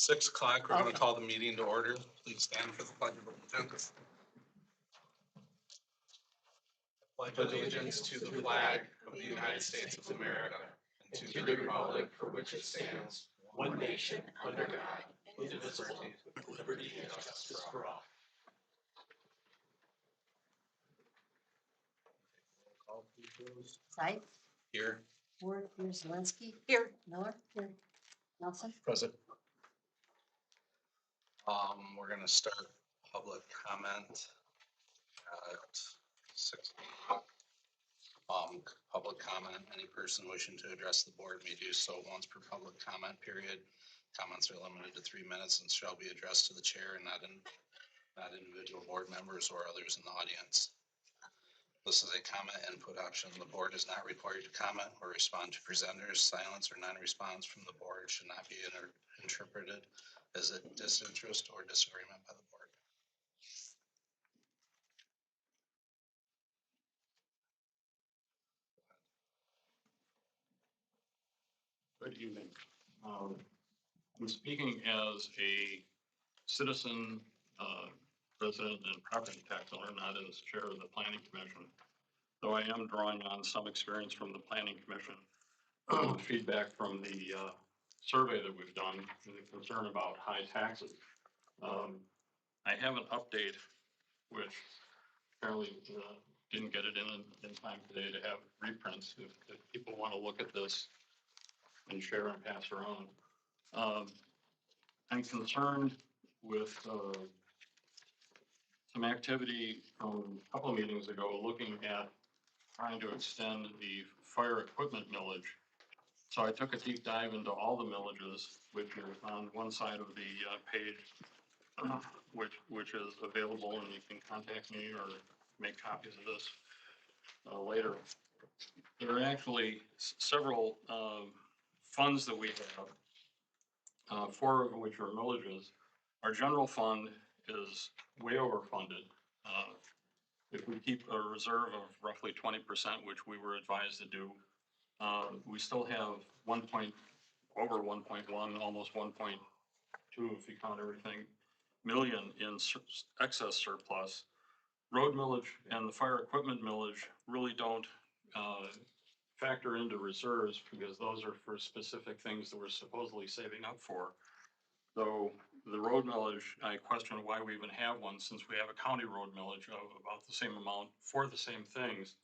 6 o'clock, we're going to call the meeting to order. Please stand for the pledge of allegiance. Pledge allegiance to the flag of the United States of America and to the republic for which it stands, one nation under God, indivisible, with liberty and justice for all. Sight. Here. Ward, here, Zelensky. Here. Miller. Here. Nelson. Present. We're going to start public comment at 6 o'clock. Public comment, any person wishing to address the board may do so once per public comment period. Comments are limited to 3 minutes and shall be addressed to the chair and not individual board members or others in the audience. This is a comment input option. The board is not required to comment or respond to presenters. Silence or non-response from the board should not be interpreted as a disinterest or disagreement by the board. Good evening. I'm speaking as a citizen, resident and property tax owner, not as chair of the planning commission. Though I am drawing on some experience from the planning commission, feedback from the survey that we've done, and the concern about high taxes. I have an update, which apparently didn't get it in time today to have reprints. If people want to look at this and share and pass around. I'm concerned with some activity from a couple of meetings ago looking at trying to extend the fire equipment millage. So I took a deep dive into all the millages, which are on one side of the page, which is available, and you can contact me or make copies of this later. There are actually several funds that we have, 4 of which are millages. Our general fund is way overfunded. If we keep a reserve of roughly 20%, which we were advised to do, we still have over 1.1, almost 1.2 if you count everything, million in excess surplus. Road millage and the fire equipment millage really don't factor into reserves because those are for specific things that we're supposedly saving up for. So the road millage, I question why we even have one since we have a county road millage of about the same amount for the same things.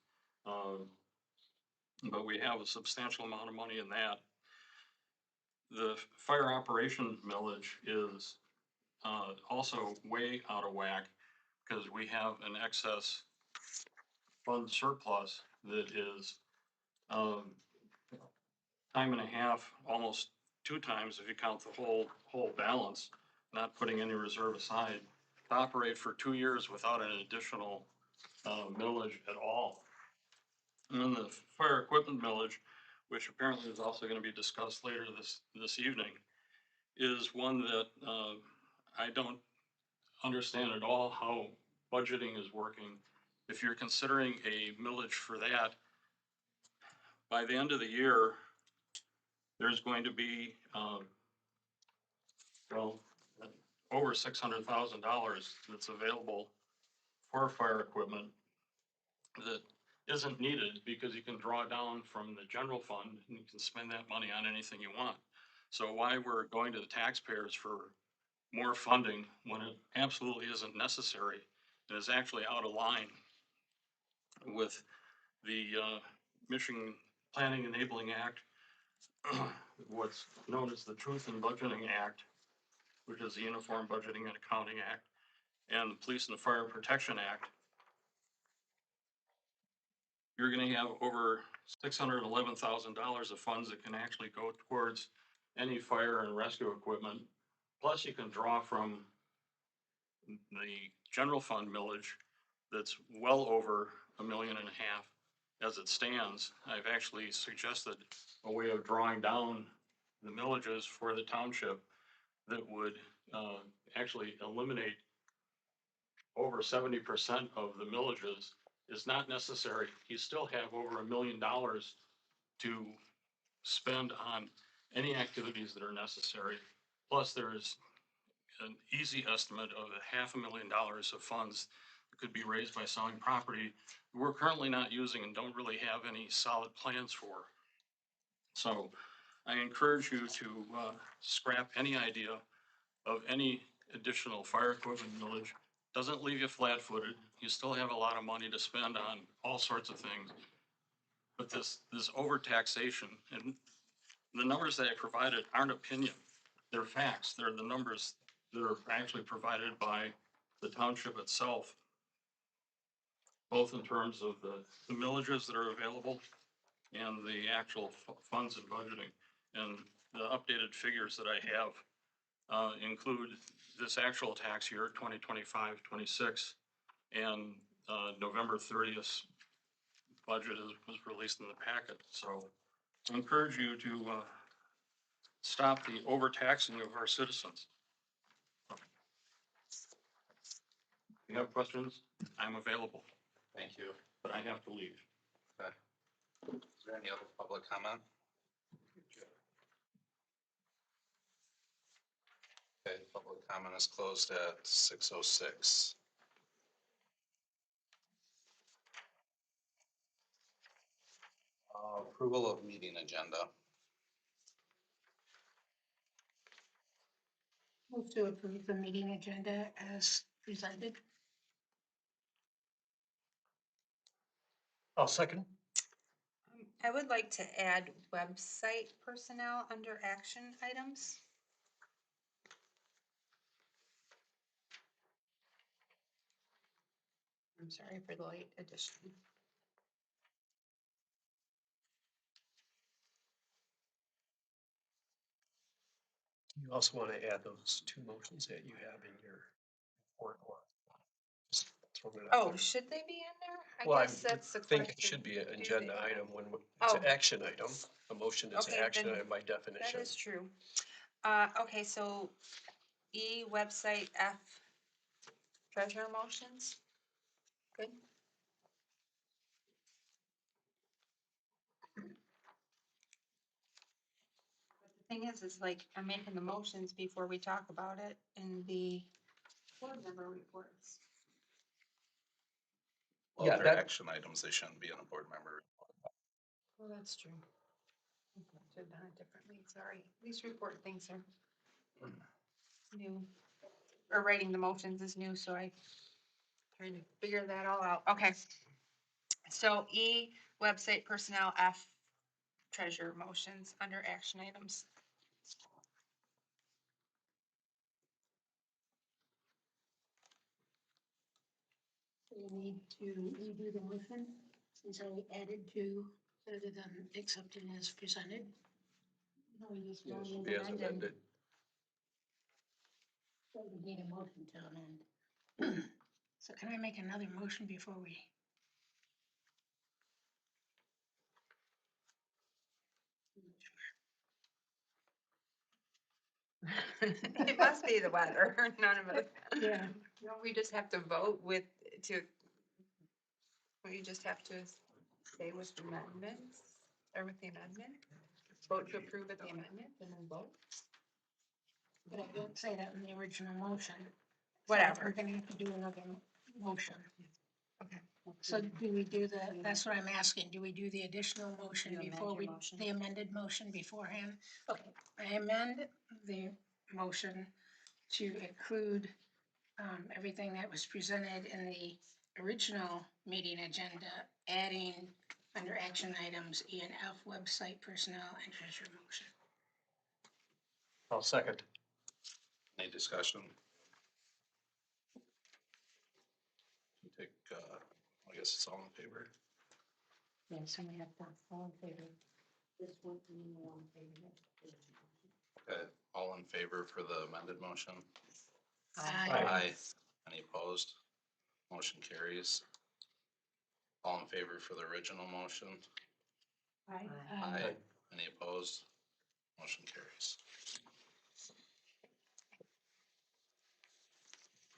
But we have a substantial amount of money in that. The fire operation millage is also way out of whack because we have an excess fund surplus that is time and a half, almost 2 times if you count the whole balance, not putting any reserve aside, to operate for 2 years without an additional millage at all. And then the fire equipment millage, which apparently is also going to be discussed later this evening, is one that I don't understand at all how budgeting is working. If you're considering a millage for that, by the end of the year, there's going to be, over $600,000 that's available for fire equipment that isn't needed because you can draw down from the general fund and you can spend that money on anything you want. So why we're going to the taxpayers for more funding when it absolutely isn't necessary and is actually out of line with the Michigan Planning Enabling Act, what's known as the Truth in Budgeting Act, which is the Uniform Budgeting and Accounting Act, and the Police and Fire Protection Act. You're going to have over $611,000 of funds that can actually go towards any fire and rescue equipment. Plus you can draw from the general fund millage that's well over $1.5 million as it stands. I've actually suggested a way of drawing down the millages for the township that would actually eliminate over 70% of the millages. Is not necessary. You still have over $1 million to spend on any activities that are necessary. Plus, there is an easy estimate of $500,000 of funds that could be raised by selling property we're currently not using and don't really have any solid plans for. So I encourage you to scrap any idea of any additional fire equipment millage. Doesn't leave you flat-footed. You still have a lot of money to spend on all sorts of things. But this overtaxation, and the numbers that I provided aren't opinion. They're facts. They're the numbers that are actually provided by the township itself, both in terms of the millages that are available and the actual funds and budgeting. And the updated figures that I have include this actual tax year, 2025-26, and November 30th budget was released in the packet. So I encourage you to stop the overtaxing of our citizens. If you have questions, I'm available, Thank you. but I have to leave. Okay. Is there any other public comment? Okay, public comment is closed at 6:06. Approval of meeting agenda. Move to approve the meeting agenda as presented. I'll second. I would like to add website personnel under action items. I'm sorry for the late addition. You also want to add those two motions that you have in your report, or just throw it out Oh, there. should they be in there? Well, I guess that's the I think question. it should be an Do agenda they? item when it's Oh. an action item. A motion is an Okay, action then item by That definition. is true. Okay, so E, website, F, treasurer motions. Good. But the thing is like, I'm making the motions before we talk about it in the board member reports. Well, Yeah, if they're that- action items, they shouldn't be on a board member. Well, that's true. Should have done it differently, sorry. These report things are new. Or writing the motions is new, so I trying to figure that all out. Okay. So E, website personnel, F, treasurer motions under action items. We need to redo the motion since I added to rather than accepting as presented. No, we just Yes, voted be as amended. amended. So we need a motion to amend. So can I make another motion before we? It must be the weather, none of it. Yeah. No, we just have to vote with, we just have to say with the amendments, or with the amendment. Vote to approve with the amendment and then vote. But I didn't say that in the original motion. So Whatever. We're gonna have to do another motion. Okay. So do we do that's what I'm asking, do we do the additional motion You amend before your we, motion. the amended motion beforehand? Okay, I amend the motion to include everything that was presented in the original meeting agenda, adding under action items E and F, website personnel and treasurer motion. I'll second. Any discussion? You take, I guess it's all in favor. Yeah, so we have to all in favor. This one and all in favor. Okay, all in favor for the amended motion? Aye. Any opposed? Motion carries. All in favor for the original motion? Aye. Any opposed? Motion carries.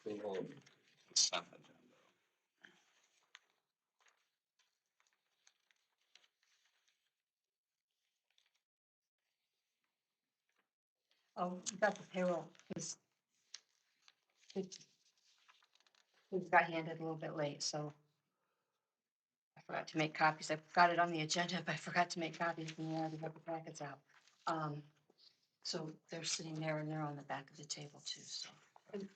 Approval of consent agenda. Oh, we got the payroll, because it got handed a little bit late, so I forgot to make copies. I got it on the agenda, but I forgot to make copies and we already have the packets out. So they're sitting there and they're on the back of the table too, so.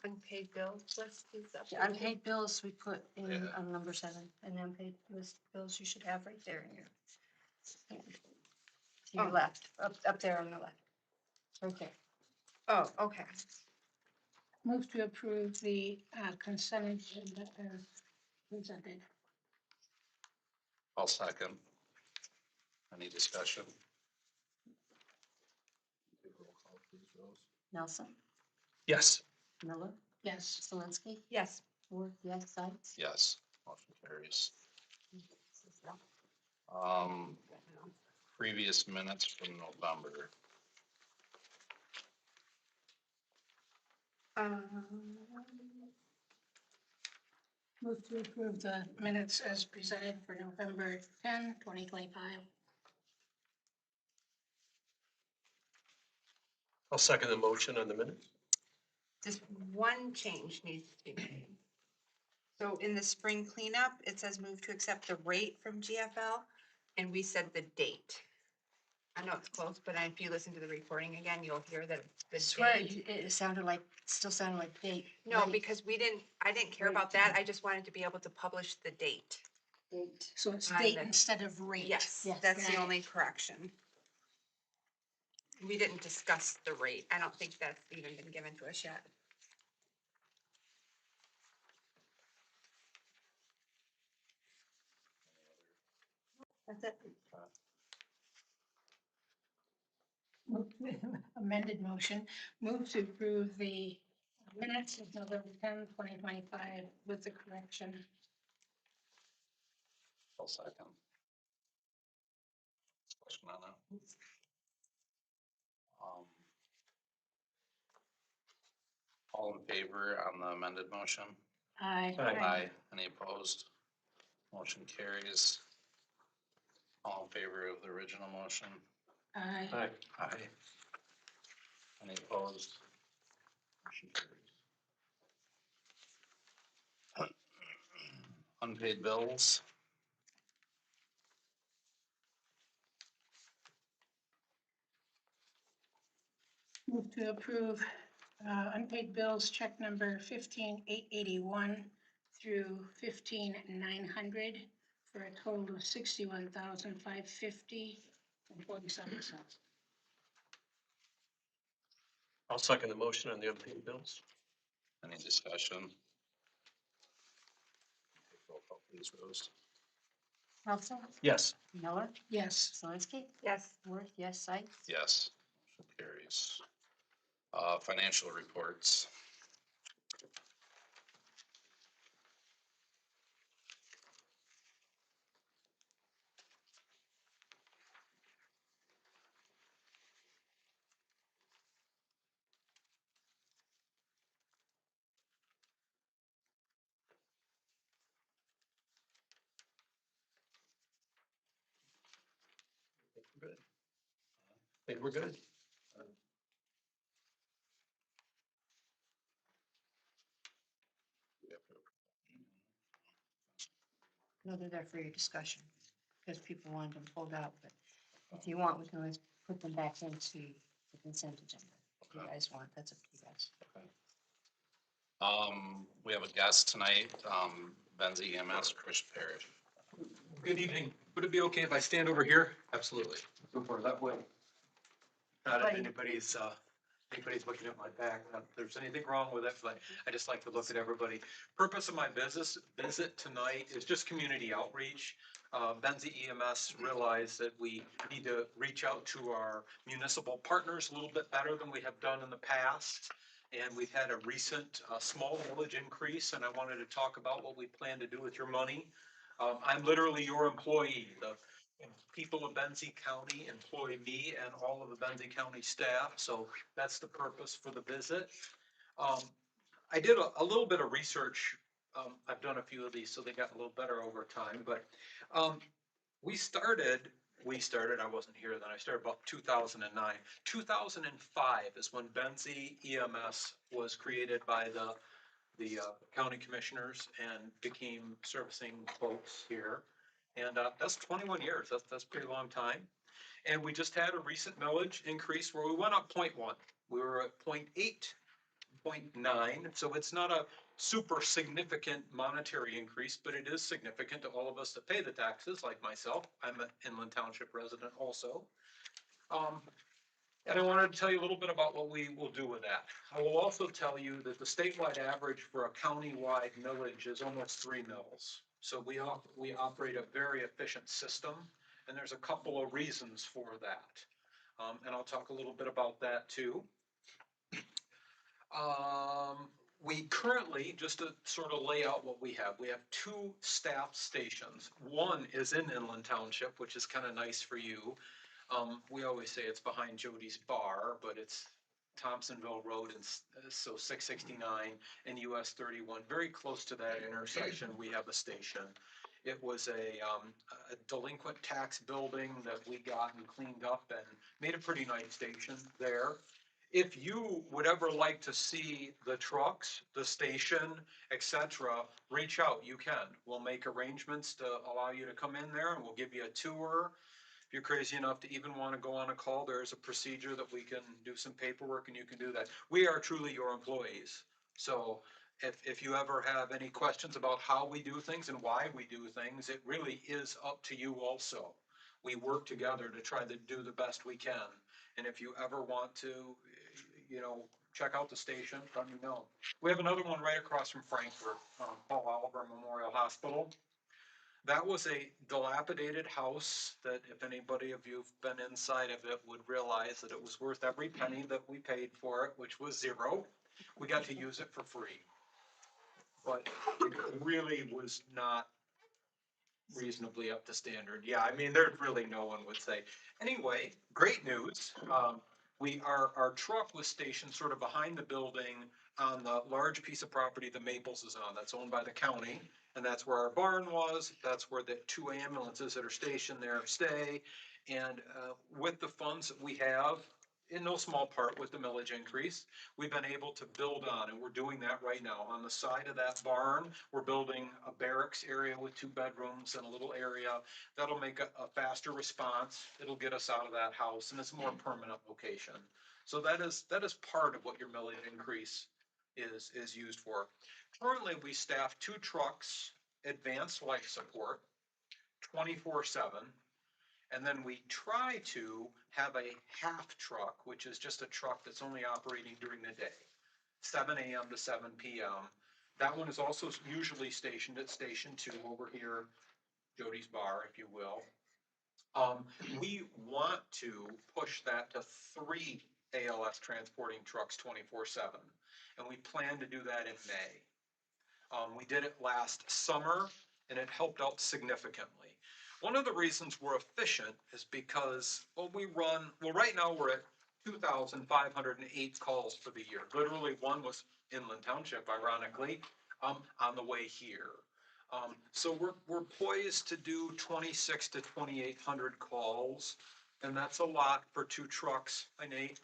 Unpaid bills list is up. The unpaid bills we put in Yeah. on number 7, and unpaid list bills you should have right there in your. To your Oh. left, up there on the left. Right there. Oh, okay. Move to approve the consent agenda as presented. I'll second. Any discussion? Roll call, please, Rose. Nelson, Yes. Miller, Yes, Zelinski, Yes. Worth, yes, Sights. Yes, motion carries. Um, previous minutes from November. move to approve the minutes as presented for November 10, 2025. I'll second the motion on the minutes. Just one change needs to be made. So in the spring cleanup, it says move to accept the rate from GFL, and we said the date. I know it's close, but if you listen to the recording again, you'll hear that the Swear, date. it sounded like, still sounded like date. No, rate, because I didn't care about that. I just wanted to be able to publish the date. Date. So it's On date the- instead of rate. Yes, Yes. that's the Got it. only correction. We didn't discuss the rate. I don't think that's even been given to us yet. That's it. Amended motion, move to approve the minutes of November 10, 2025 with the correction. I'll second. Question on that? All in favor on the amended motion? Aye. Aye. Any opposed? Motion carries. All in favor of the original motion? Aye. Aye. Aye. Any opposed? Motion carries. Unpaid bills. Move to approve unpaid bills, check number 15881 through 15900 for a total of 61,550.47. I'll second the motion on the unpaid bills. Any discussion? Roll call, please, Rose. Nelson, Yes. Miller, Yes, Zelinski, Yes. Worth, yes, Sights. Yes. Motion carries. Financial reports. Good. I think we're good. No, they're there for your discussion, because people wanted them pulled out, but if you want, we can always put them back into the consent agenda. If you guys want, that's up to you guys. We have a guest tonight, Benzie EMS, Chris Parrish. Good evening. Would it be okay if I stand over here? Absolutely. Go for that way. Not if Right. anybody's looking at my back, not if there's anything wrong with it, but I just like to look at everybody. Purpose of my visit tonight is just community outreach. Benzie EMS realized that we need to reach out to our municipal partners a little bit better than we have done in the past. And we've had a recent, small millage increase, and I wanted to talk about what we plan to do with your money. I'm literally your employee. The people of Benzie County employ me and all of the Benzie County staff, so that's the purpose for the visit. I did a little bit of research. I've done a few of these, so they got a little better over time, but we started we started, I wasn't here then, I started about 2009. 2005 is when Benzie EMS was created by the county commissioners and became servicing folks here. And that's 21 years, that's a pretty long time. And we just had a recent millage increase where we went up 0.1. We were at 0.8, 0.9, so it's not a super significant monetary increase, but it is significant to all of us that pay the taxes, like myself. I'm an Inland Township resident also. And I wanted to tell you a little bit about what we will do with that. I will also tell you that the statewide average for a countywide millage is almost 3 mills. So we operate a very efficient system, and there's a couple of reasons for that. And I'll talk a little bit about that too. We currently, just to sort of lay out what we have 2 staff stations. One is in Inland Township, which is kind of nice for you. We always say it's behind Jody's Bar, but it's Thompsonville Road and so 669 and US 31, very close to that intersection. We have a station. It was a delinquent tax building that we got and cleaned up and made a pretty nice station there. If you would ever like to see the trucks, the station, etc., reach out, you can. We'll make arrangements to allow you to come in there and we'll give you a tour. If you're crazy enough to even want to go on a call, there's a procedure that we can do some paperwork and you can do that. We are truly your employees. So if you ever have any questions about how we do things and why we do things, it really is up to you also. We work together to try to do the best we can. And if you ever want to, check out the station, let me know. We have another one right across from Frankfurt, Paul Oliver Memorial Hospital. That was a dilapidated house that if anybody of you have been inside of it would realize that it was worth every penny that we paid for it, which was 0. We got to use it for free. But it really was not reasonably up to standard. Yeah, I mean, there's really no one would say. Anyway, great news. Our truck was stationed sort of behind the building on the large piece of property the Maples is on. That's owned by the county. And that's where our barn was. That's where the 2 ambulances that are stationed there stay. And with the funds that we have, in no small part with the millage increase, we've been able to build on, and we're doing that right now. On the side of that barn, we're building a barracks area with 2 bedrooms and a little area. That'll make a faster response. It'll get us out of that house, and it's a more permanent location. So that is part of what your millage increase is used for. Currently, we staff 2 trucks, advanced life support, 24/7. And then we try to have a half truck, which is just a truck that's only operating during the day, 7 a.m. to 7 p.m. That one is also usually stationed at Station 2 over here, Jody's Bar, if you will. We want to push that to 3 ALS transporting trucks 24/7, and we plan to do that in May. We did it last summer, and it helped out significantly. One of the reasons we're efficient is because, right now we're at 2,508 calls for the year. Literally one was Inland Township, ironically, on the way here. So we're poised to do 26 to 2,800 calls, and that's a lot for 2 trucks. Hi, Nate.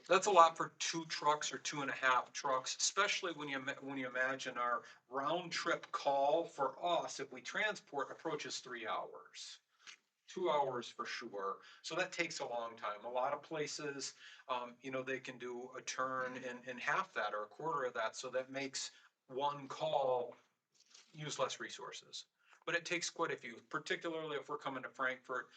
That's a lot for 2 trucks or 2.5 trucks, especially when you imagine our round trip call for us, if we transport, approaches 3 hours. 2 hours for sure. So that takes a long time. A lot of places, they can do a turn in half that or a quarter of that. So that makes one call use less resources. But it takes quite a few, particularly if we're coming to Frankfurt.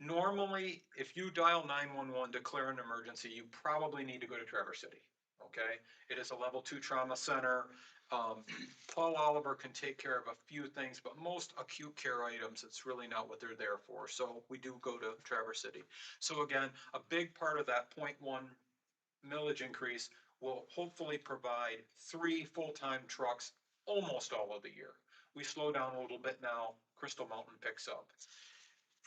Normally, if you dial 911, declare an emergency, you probably need to go to Traverse City, okay? It is a level 2 trauma center. Paul Oliver can take care of a few things, but most acute care items, it's really not what they're there for. So we do go to Traverse City. So again, a big part of that 0.1 millage increase will hopefully provide 3 full-time trucks almost all of the year. We slow down a little bit now, Crystal Mountain picks up.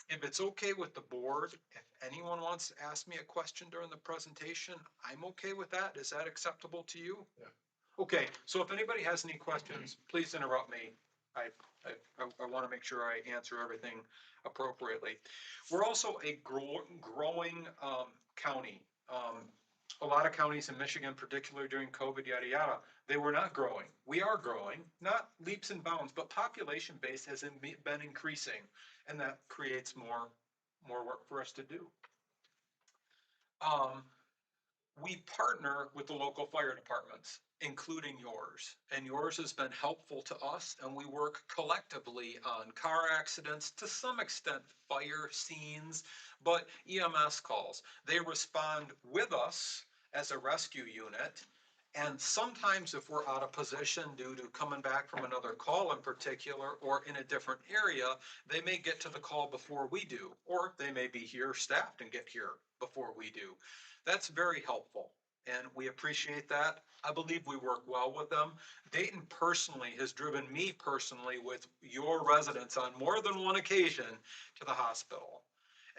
If it's okay with the board, if anyone wants to ask me a question during the presentation, I'm okay with that. Is that acceptable to you? Yeah. Okay, so if anybody has any questions, please interrupt me. I want to make sure I answer everything appropriately. We're also a growing county. A lot of counties in Michigan, particularly during COVID, yada, yada, they were not growing. We are growing, not leaps and bounds, but population base has been increasing, and that creates more work for us to do. We partner with the local fire departments, including yours, and yours has been helpful to us, and we work collectively on car accidents, to some extent fire scenes, but EMS calls. They respond with us as a rescue unit, and sometimes if we're out of position due to coming back from another call in particular, or in a different area, they may get to the call before we do, or they may be here staffed and get here before we do. That's very helpful, and we appreciate that. I believe we work well with them. Dayton personally has driven me personally with your residents on more than one occasion to the hospital.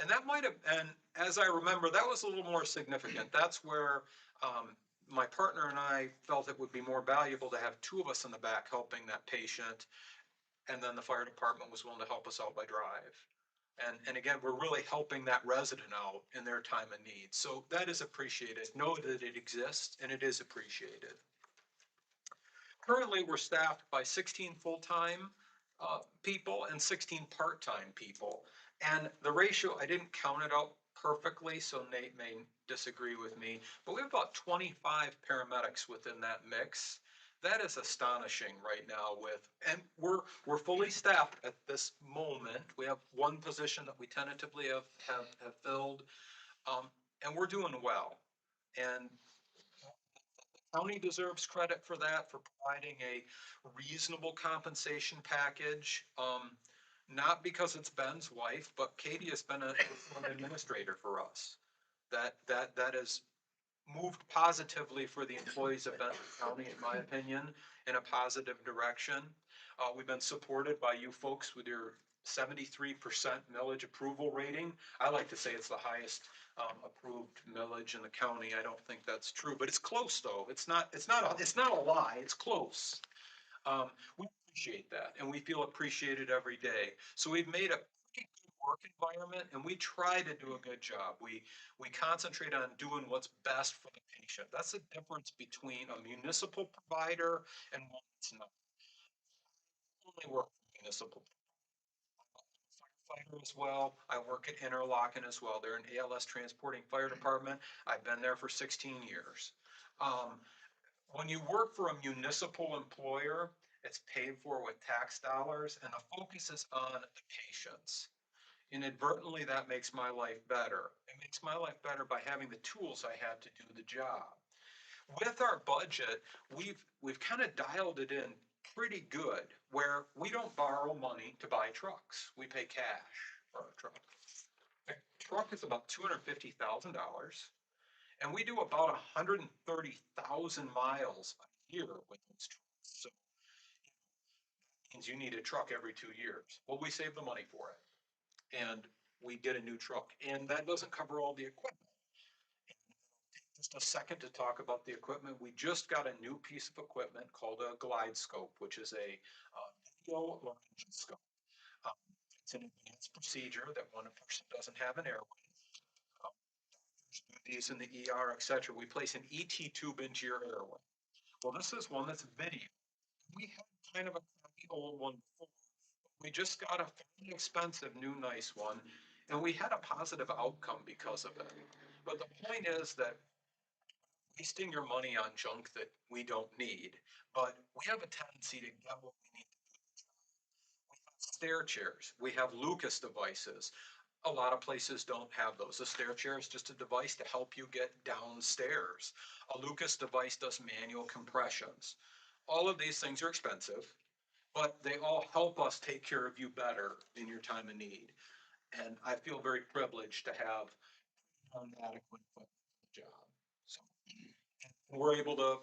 And that might have, and as I remember, that was a little more significant. That's where my partner and I felt it would be more valuable to have two of us in the back helping that patient. And then the fire department was willing to help us out by drive. And again, we're really helping that resident out in their time of need. So that is appreciated. Know that it exists and it is appreciated. Currently, we're staffed by 16 full-time people and 16 part-time people. And the ratio, I didn't count it out perfectly, so Nate may disagree with me, but we have about 25 paramedics within that mix. That is astonishing right now and we're fully staffed at this moment. We have one position that we tentatively have filled, and we're doing well. And the county deserves credit for that, for providing a reasonable compensation package. Not because it's Ben's wife, but Katie has been an administrator for us. That has moved positively for the employees of Benton County, in my opinion, in a positive direction. We've been supported by you folks with your 73% millage approval rating. I like to say it's the highest approved millage in the county. I don't think that's true, but it's close though. It's not a lie. It's close. We appreciate that, and we feel appreciated every day. So we've made a pretty good work environment, and we try to do a good job. We concentrate on doing what's best for the patient. That's the difference between a municipal provider and one that's not. I only work for municipal. Firefighter as well. I work at Interlochen as well. They're an ALS transporting fire department. I've been there for 16 years. When you work for a municipal employer, it's paid for with tax dollars, and the focus is on the patients. Inadvertently, that makes my life better. It makes my life better by having the tools I have to do the job. With our budget, we've kind of dialed it in pretty good, where we don't borrow money to buy trucks. We pay cash for a truck. A truck is about $250,000. And we do about 130,000 miles a year with these trucks. So it means you need a truck every 2 years. Well, we save the money for it. And we get a new truck. And that doesn't cover all the equipment. Just a second to talk about the equipment. We just got a new piece of equipment called a glide scope, which is a video laryngeal scope. It's an advanced procedure that when a person doesn't have an airway, do these in the ER, etc. We place an ET tube into your airway. Well, this is one that's video. We had kind of a crappy old one before. We just got a fairly expensive new nice one, and we had a positive outcome because of it. But the point is that wasting your money on junk that we don't need, but we have a tendency to get what we need to do. We have stair chairs. We have Lucas devices. A lot of places don't have those. A stair chair is just a device to help you get downstairs. A Lucas device does manual compressions. All of these things are expensive, but they all help us take care of you better in your time of need. And I feel very privileged to have an adequate job. So we're able to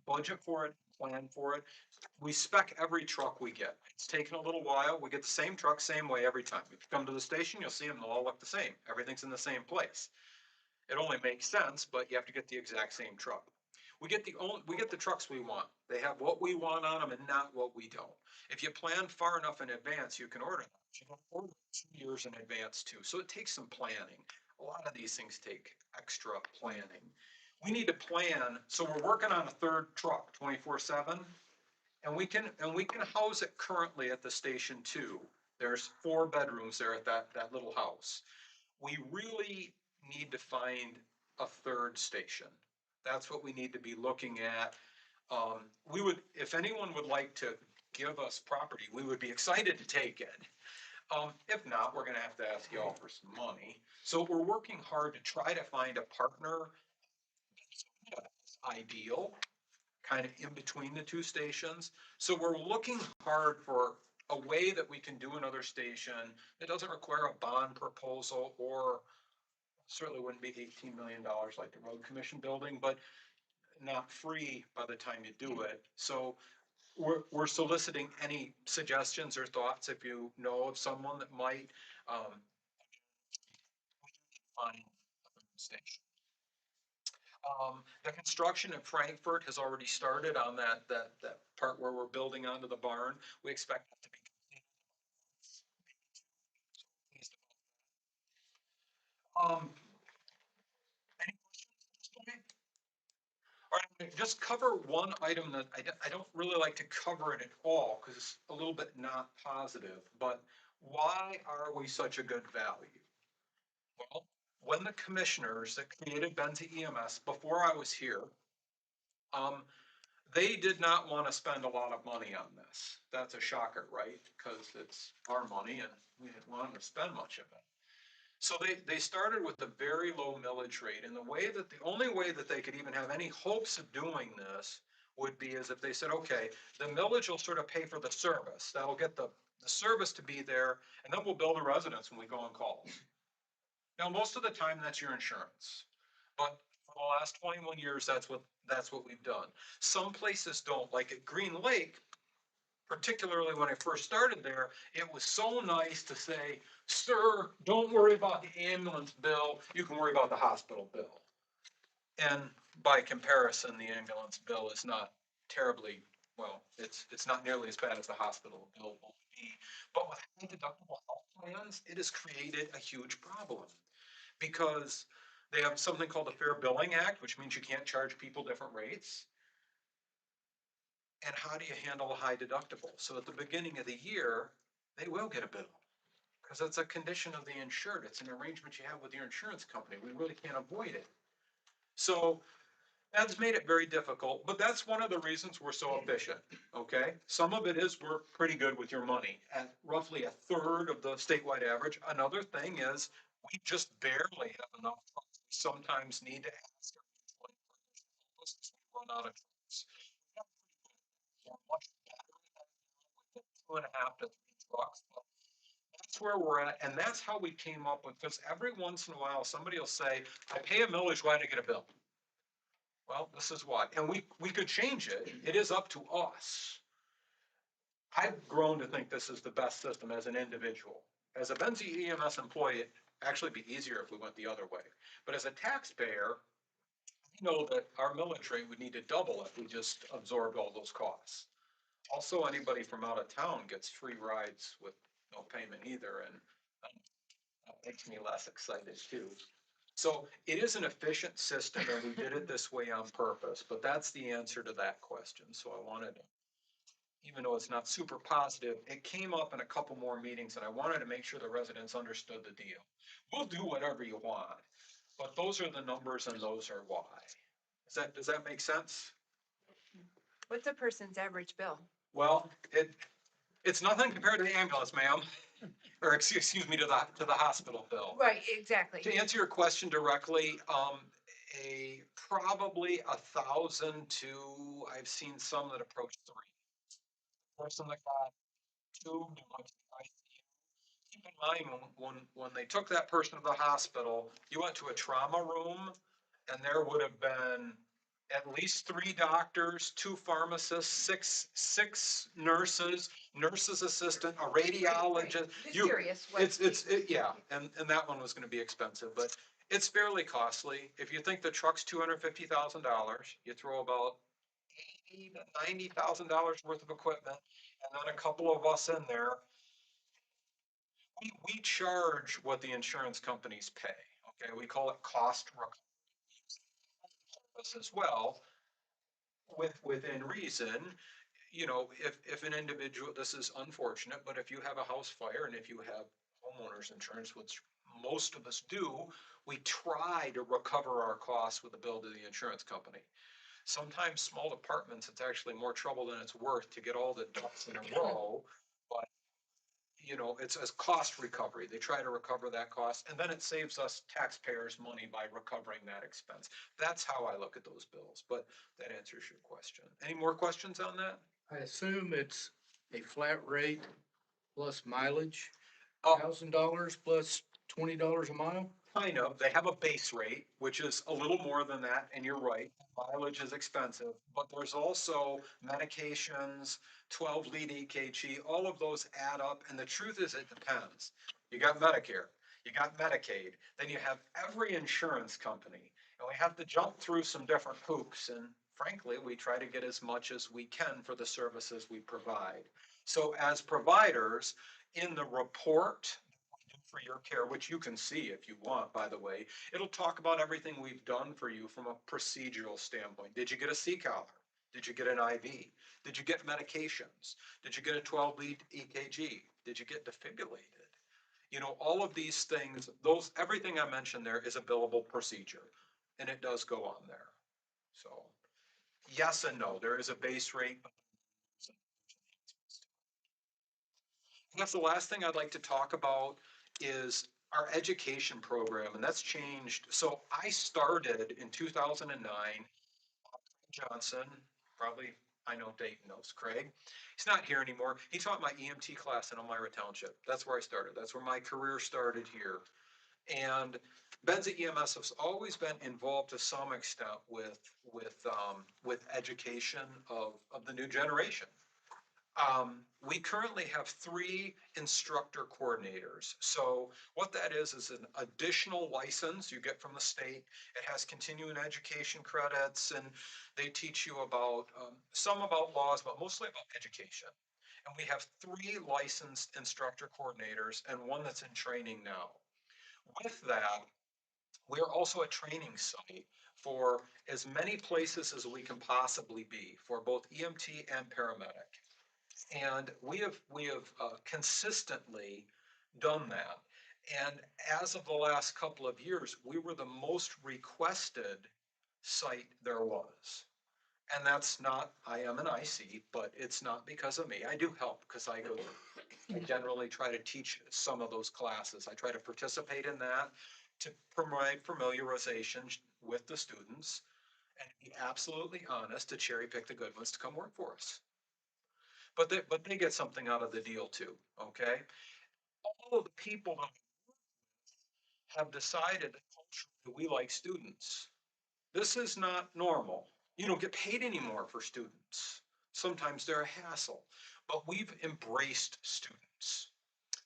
budget for it, plan for it. We spec every truck we get. It's taken a little while. We get the same truck, same way every time. If you come to the station, you'll see them, they'll all look the same. Everything's in the same place. It only makes sense, but you have to get the exact same truck. We get we get the trucks we want. They have what we want on them and not what we don't. If you plan far enough in advance, you can order them. You can order 2 years in advance too, so it takes some planning. A lot of these things take extra planning. We need to plan, so we're working on a third truck 24/7. And we can house it currently at the station too. There's 4 bedrooms there at that little house. We really need to find a third station. That's what we need to be looking at. We would, if anyone would like to give us property, we would be excited to take it. If not, we're gonna have to ask y'all for some money. So we're working hard to try to find a partner. Ideal, kind of in between the 2 stations. So we're looking hard for a way that we can do another station that doesn't require a bond proposal, or certainly wouldn't be $18 million like the road commission building, but not free by the time you do it. So we're soliciting any suggestions or thoughts if you know of someone that might find a station. The construction in Frankfurt has already started on that part where we're building onto the barn. We expect it to be completed. Any questions at this point? All right, I'm gonna just cover one item that I don't really like to cover it at all because it's a little bit not positive, but why are we such a good value? Well, when the commissioners that created Benzie EMS before I was here, they did not want to spend a lot of money on this. That's a shocker, right? Because it's our money and we didn't want to spend much of it. So they started with a very low millage rate, and the only way that they could even have any hopes of doing this would be as if they said, okay, the millage will sort of pay for the service. That'll get the service to be there, and then we'll bill the residents when we go on calls. Now, most of the time that's your insurance, but for the last 21 years, that's what we've done. Some places don't, like at Green Lake, particularly when I first started there, it was so nice to say, sir, don't worry about the ambulance bill, you can worry about the hospital bill. And by comparison, the ambulance bill is not terribly, well, it's not nearly as bad as the hospital bill will be. But with high deductible health plans, it has created a huge problem because they have something called the Fair Billing Act, which means you can't charge people different rates. And how do you handle a high deductible? So at the beginning of the year, they will get a bill because it's a condition of the insured. It's an arrangement you have with your insurance company. We really can't avoid it. So that's made it very difficult, but that's one of the reasons we're so efficient, okay? Some of it is we're pretty good with your money at roughly a third of the statewide average. Another thing is we just barely have enough trucks. We sometimes need to ask our mutual aid partners to help us as we run out of trucks. We're much better with the 2.5 to 3 trucks, but that's where we're at, and that's how we came up with, because every once in a while, somebody will say, I pay a millage, why did I get a bill? Well, this is why, and we could change it, it is up to us. I've grown to think this is the best system as an individual. As a Benzie EMS employee, it'd actually be easier if we went the other way. But as a taxpayer, I know that our millage rate would need to double if we just absorbed all those costs. Also, anybody from out of town gets free rides with no payment either, and that makes me less excited too. So it is an efficient system, and we did it this way on purpose, but that's the answer to that question. So I wanted to, even though it's not super positive, it came up in a couple more meetings, and I wanted to make sure the residents understood the deal. We'll do whatever you want, but those are the numbers and those are why. Does that make sense? What's a person's average bill? Well, it's nothing compared to the ambulance, ma'am, or excuse me, to the hospital bill. Right, exactly. To answer your question directly, probably 1,000 to, I've seen some that approach 3. Person that got 2, they went to the ICU. Keep in mind, when they took that person to the hospital, you went to a trauma room, and there would have been at least 3 doctors, 2 pharmacists, six nurses, nurse's assistant, a radiologist. Just You, curious. what yeah, and that one was gonna be expensive, but it's fairly costly. If you think the truck's $250,000, you throw about $80,000 to $90,000 worth of equipment, and then a couple of us in there. We charge what the insurance companies pay, okay? We call it cost recovery as well, within reason. You know, if an individual, this is unfortunate, but if you have a house fire and if you have homeowners insurance, which most of us do, we try to recover our costs with the bill to the insurance company. Sometimes small departments, it's actually more trouble than it's worth to get all the ducks in a row. But, you know, it's a cost recovery. They try to recover that cost, and then it saves us taxpayers money by recovering that expense. That's how I look at those bills, but that answers your question. Any more questions on that? I assume it's a flat rate plus mileage, Oh, $1,000 plus $20 a mile? kind of. They have a base rate, which is a little more than that, and you're right, mileage is expensive. But there's also medications, 12 lead EKG, all of those add up, and the truth is it depends. You got Medicare, you got Medicaid, then you have every insurance company, and we have to jump through some different hoops, and frankly, we try to get as much as we can for the services we provide. So as providers, in the report for your care, which you can see if you want, by the way. It'll talk about everything we've done for you from a procedural standpoint. Did you get a C-collar? Did you get an IV? Did you get medications? Did you get a 12 lead EKG? Did you get defibrillated? You know, all of these things, those, everything I mentioned there is a billable procedure, and it does go on there. So yes and no, there is a base rate. I guess the last thing I'd like to talk about is our education program, and that's changed. So I started in 2009. Johnson, probably, I know Dayton knows Craig. He's not here anymore. He taught my EMT class in Elmira Township. That's where I started. That's where my career started here. And Benza EMS has always been involved to some extent with education of the new generation. We currently have 3 instructor coordinators. So what that is an additional license you get from the state. It has continuing education credits, and they teach you about some about laws, but mostly about education. And we have 3 licensed instructor coordinators and 1 that's in training now. With that, we're also a training site for as many places as we can possibly be for both EMT and paramedic. And we have consistently done that. And as of the last couple of years, we were the most requested site there was. And that's not, I am an IC, but it's not because of me. I do help because I generally try to teach some of those classes. I try to participate in that to provide familiarization with the students and be absolutely honest to cherry pick the good ones to come work for us. But they get something out of the deal too, okay? All of the people that have decided that culturally we like students. This is not normal. You don't get paid anymore for students. Sometimes they're a hassle, but we've embraced students,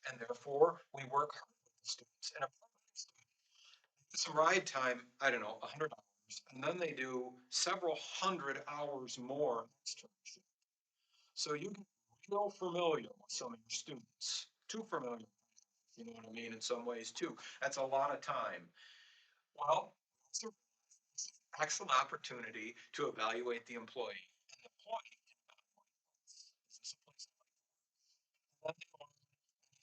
and therefore we work hard with the students. And it's a ride time, I don't know, $100, and then they do several hundred hours more. So you get real familiar with some of your students, too familiar, you know what I mean, in some ways too. That's a lot of time. Well, it's an excellent opportunity to evaluate the employee. And the employee is this a place I like? And then they learn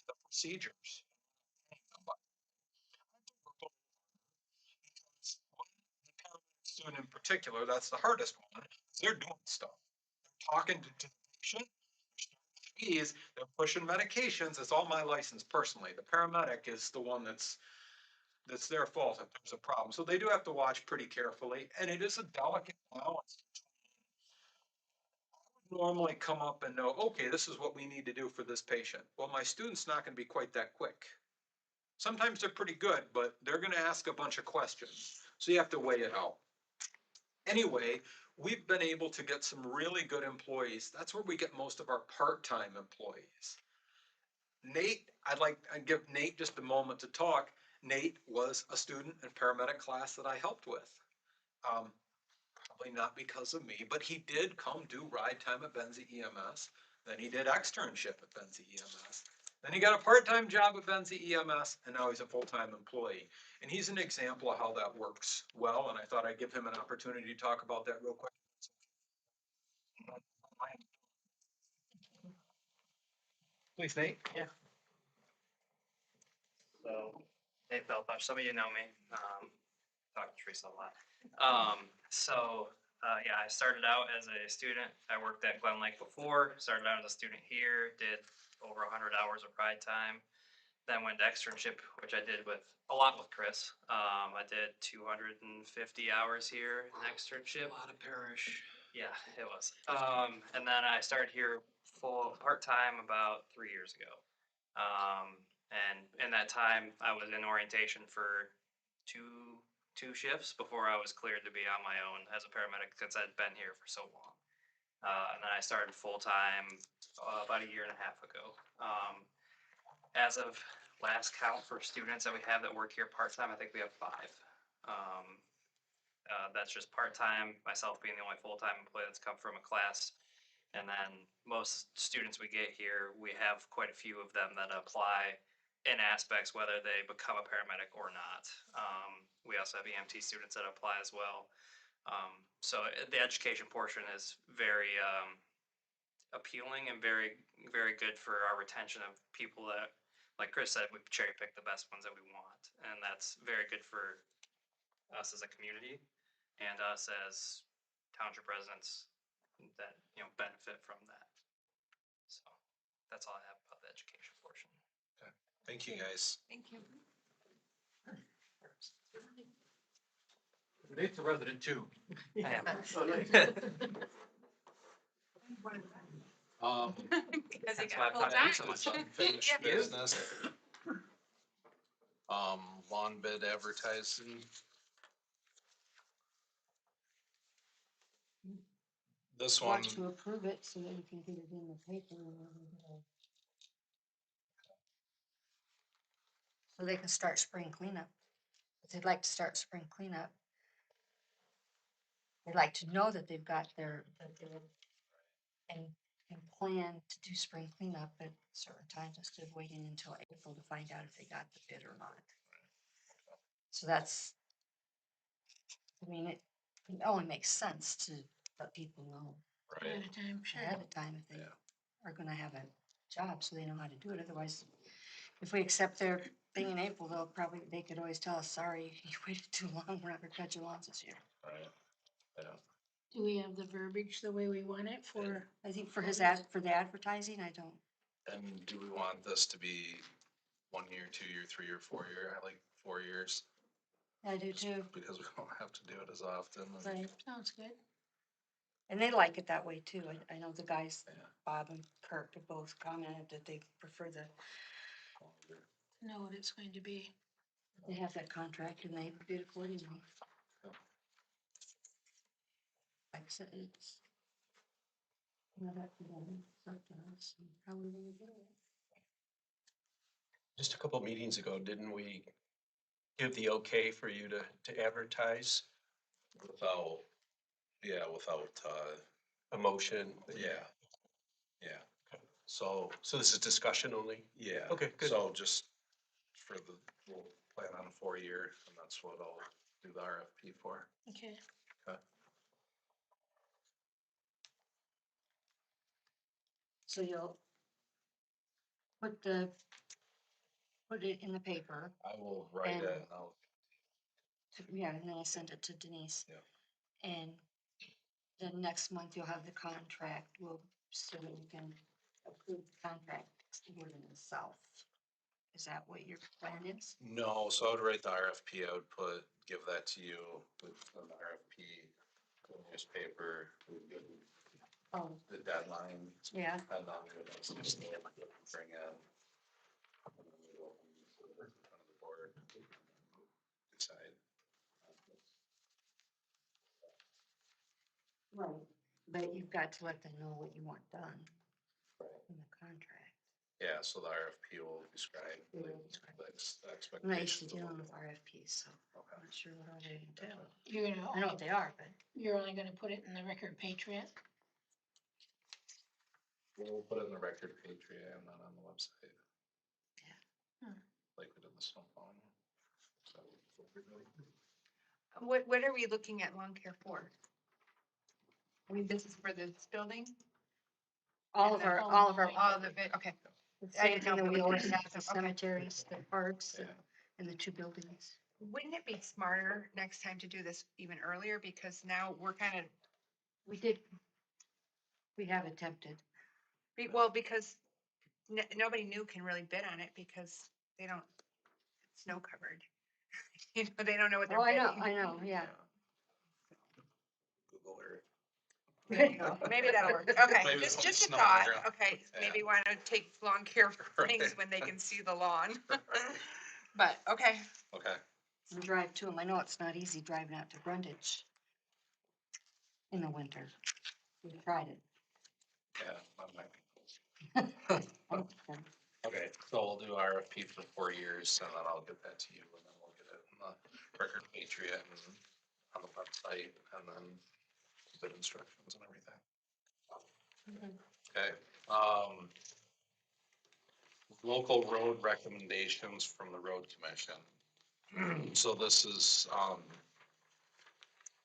the procedures. Because when the paramedic student in particular, that's the hardest one, they're doing stuff. They're talking to the patient, they're pushing medications. It's all my license personally. The paramedic is the one that's their fault if there's a problem. So they do have to watch pretty carefully, and it is a delicate balance. I would normally come up and know, okay, this is what we need to do for this patient. Well, my student's not going to be quite that quick. Sometimes they're pretty good, but they're going to ask a bunch of questions. So you have to weigh it out. Anyway, we've been able to get some really good employees. That's where we get most of our part-time employees. Nate, I'd give Nate just a moment to talk. Nate was a student in paramedic class that I helped with. Probably not because of me, but he did come do ride time at Benzie EMS. Then he did externship at Benzie EMS. Then he got a part-time job at Benzie EMS, and now he's a full-time employee. And he's an example of how that works well, and I thought I'd give him an opportunity to talk about that real quick. Please, Nate. So, Nate Belpush, some of you know me, talk to Teresa a lot. Yeah, I started out as a student. I worked at Glen Lake before, started out as a student here, did over 100 hours of ride time. Then went to externship, which I did with a lot with Chris. I did 250 hours here in externship. A lot of parish. Yeah, it was. And then I started here full part-time about 3 years ago. And in that time, I was in orientation for two shifts before I was cleared to be on my own as a paramedic since I'd been here for so long. And then I started full-time about a year and a half ago. As of last count for students that we have that work here part-time, I think we have 5. That's just part-time, myself being the only full-time employee that's come from a class. And then most students we get here, we have quite a few of them that apply in aspects whether they become a paramedic or not. We also have EMT students that apply as well. So the education portion is very appealing and very, very good for our retention of people that, like Chris said, we cherry pick the best ones that we want. And that's very good for us as a community and us as township residents that, benefit from that. So that's all I have about the education portion. Thank you, guys. Thank you. Nate's a resident too. I am. Because he That's why got I full so much. time. Unfinished Yep. business. Lawn bid advertising. This one, Want to approve it so that we can get it in the paper. So they can start spring cleanup. If they'd like to start spring cleanup. They'd like to know that they've got that they're and plan to do spring cleanup at certain times instead of waiting until April to find out if they got the bid or not. So that's, it only makes sense to let people know right, Ahead of time, sure. ahead of time if they Yeah. are gonna have a job, so they know how to do it. Otherwise, if we accept their thing in April, they could always tell us, sorry, you waited too long, we're not gonna cut your lawns this year. right, yeah. Do we have the verbiage the way we want it for? I think for for the advertising, I don't, And do we want this to be 1 year, 2 year, 3 year, 4 year? I like 4 years I do too, because we don't have to do it as often. right? Sounds good. And they like it that way too. I know the guys, Yeah. Bob and Kirk, have both commented that they prefer Know what it's going to be. they have that contract and they bid accordingly. Like I said, it's not up to them, it's up to us, and how we wanna do it. Just a couple meetings ago, didn't we give the okay for you to advertise Without, without, a motion? yeah. So this is discussion only? Yeah. Okay, good. So just we'll plan on a 4 year and that's what I'll do the RFP for. Okay. So you'll put it in the paper, I will write And- it and I'll, yeah, and then I send it to Denise. Yeah. And then next month you'll have the contract, so that we can approve the contract word in the south. Is that what your plan is? no, so I would write the RFP, I would give that to you with an RFP, the newspaper, we would Oh, the deadline, yeah, and then we would also just bring in. And then we go in front of the board, decide. Right. But you've got to let them know what you want done in the contract. Yeah, so the RFP will describe It will the describe. expectations. I'm not used to of dealing what- with RFPs, so I'm not sure what all they entail. You're I know gonna, what they are, but you're only gonna put it in the Record Patriot? We'll put it in the record Patriot and then on the website. Yeah. Hmm. Like we did the snow phone. So, What are we looking at lawn care for? I mean, this is for this building? all And of our, then all of our, All of it, okay. the I same didn't thing know that if we it always was- have, the okay. cemeteries, the parks, Yeah. and the two buildings. Wouldn't it be smarter next time to do this even earlier? Because now we're kind of, We have attempted. well, because nobody new can really bid on it because they don't, it's snow covered. You know, they don't know what they're Oh, bidding. I know, yeah. Google Earth. There you go. Maybe that'll work. Okay, Maybe just it's a snow on the thought. ground. Okay, Yeah. maybe want to take lawn care things Right. when they can see the lawn. But, okay, Okay, And drive to them. I know it's not easy driving out to Brundage in the winter. We tried it. yeah. I'm not- Okay. Okay, so we'll do RFP for 4 years and then I'll get that to you and then we'll get it in the record Patriot and on the website and then bid instructions and everything. Okay, local road recommendations from the road commission. So this is, I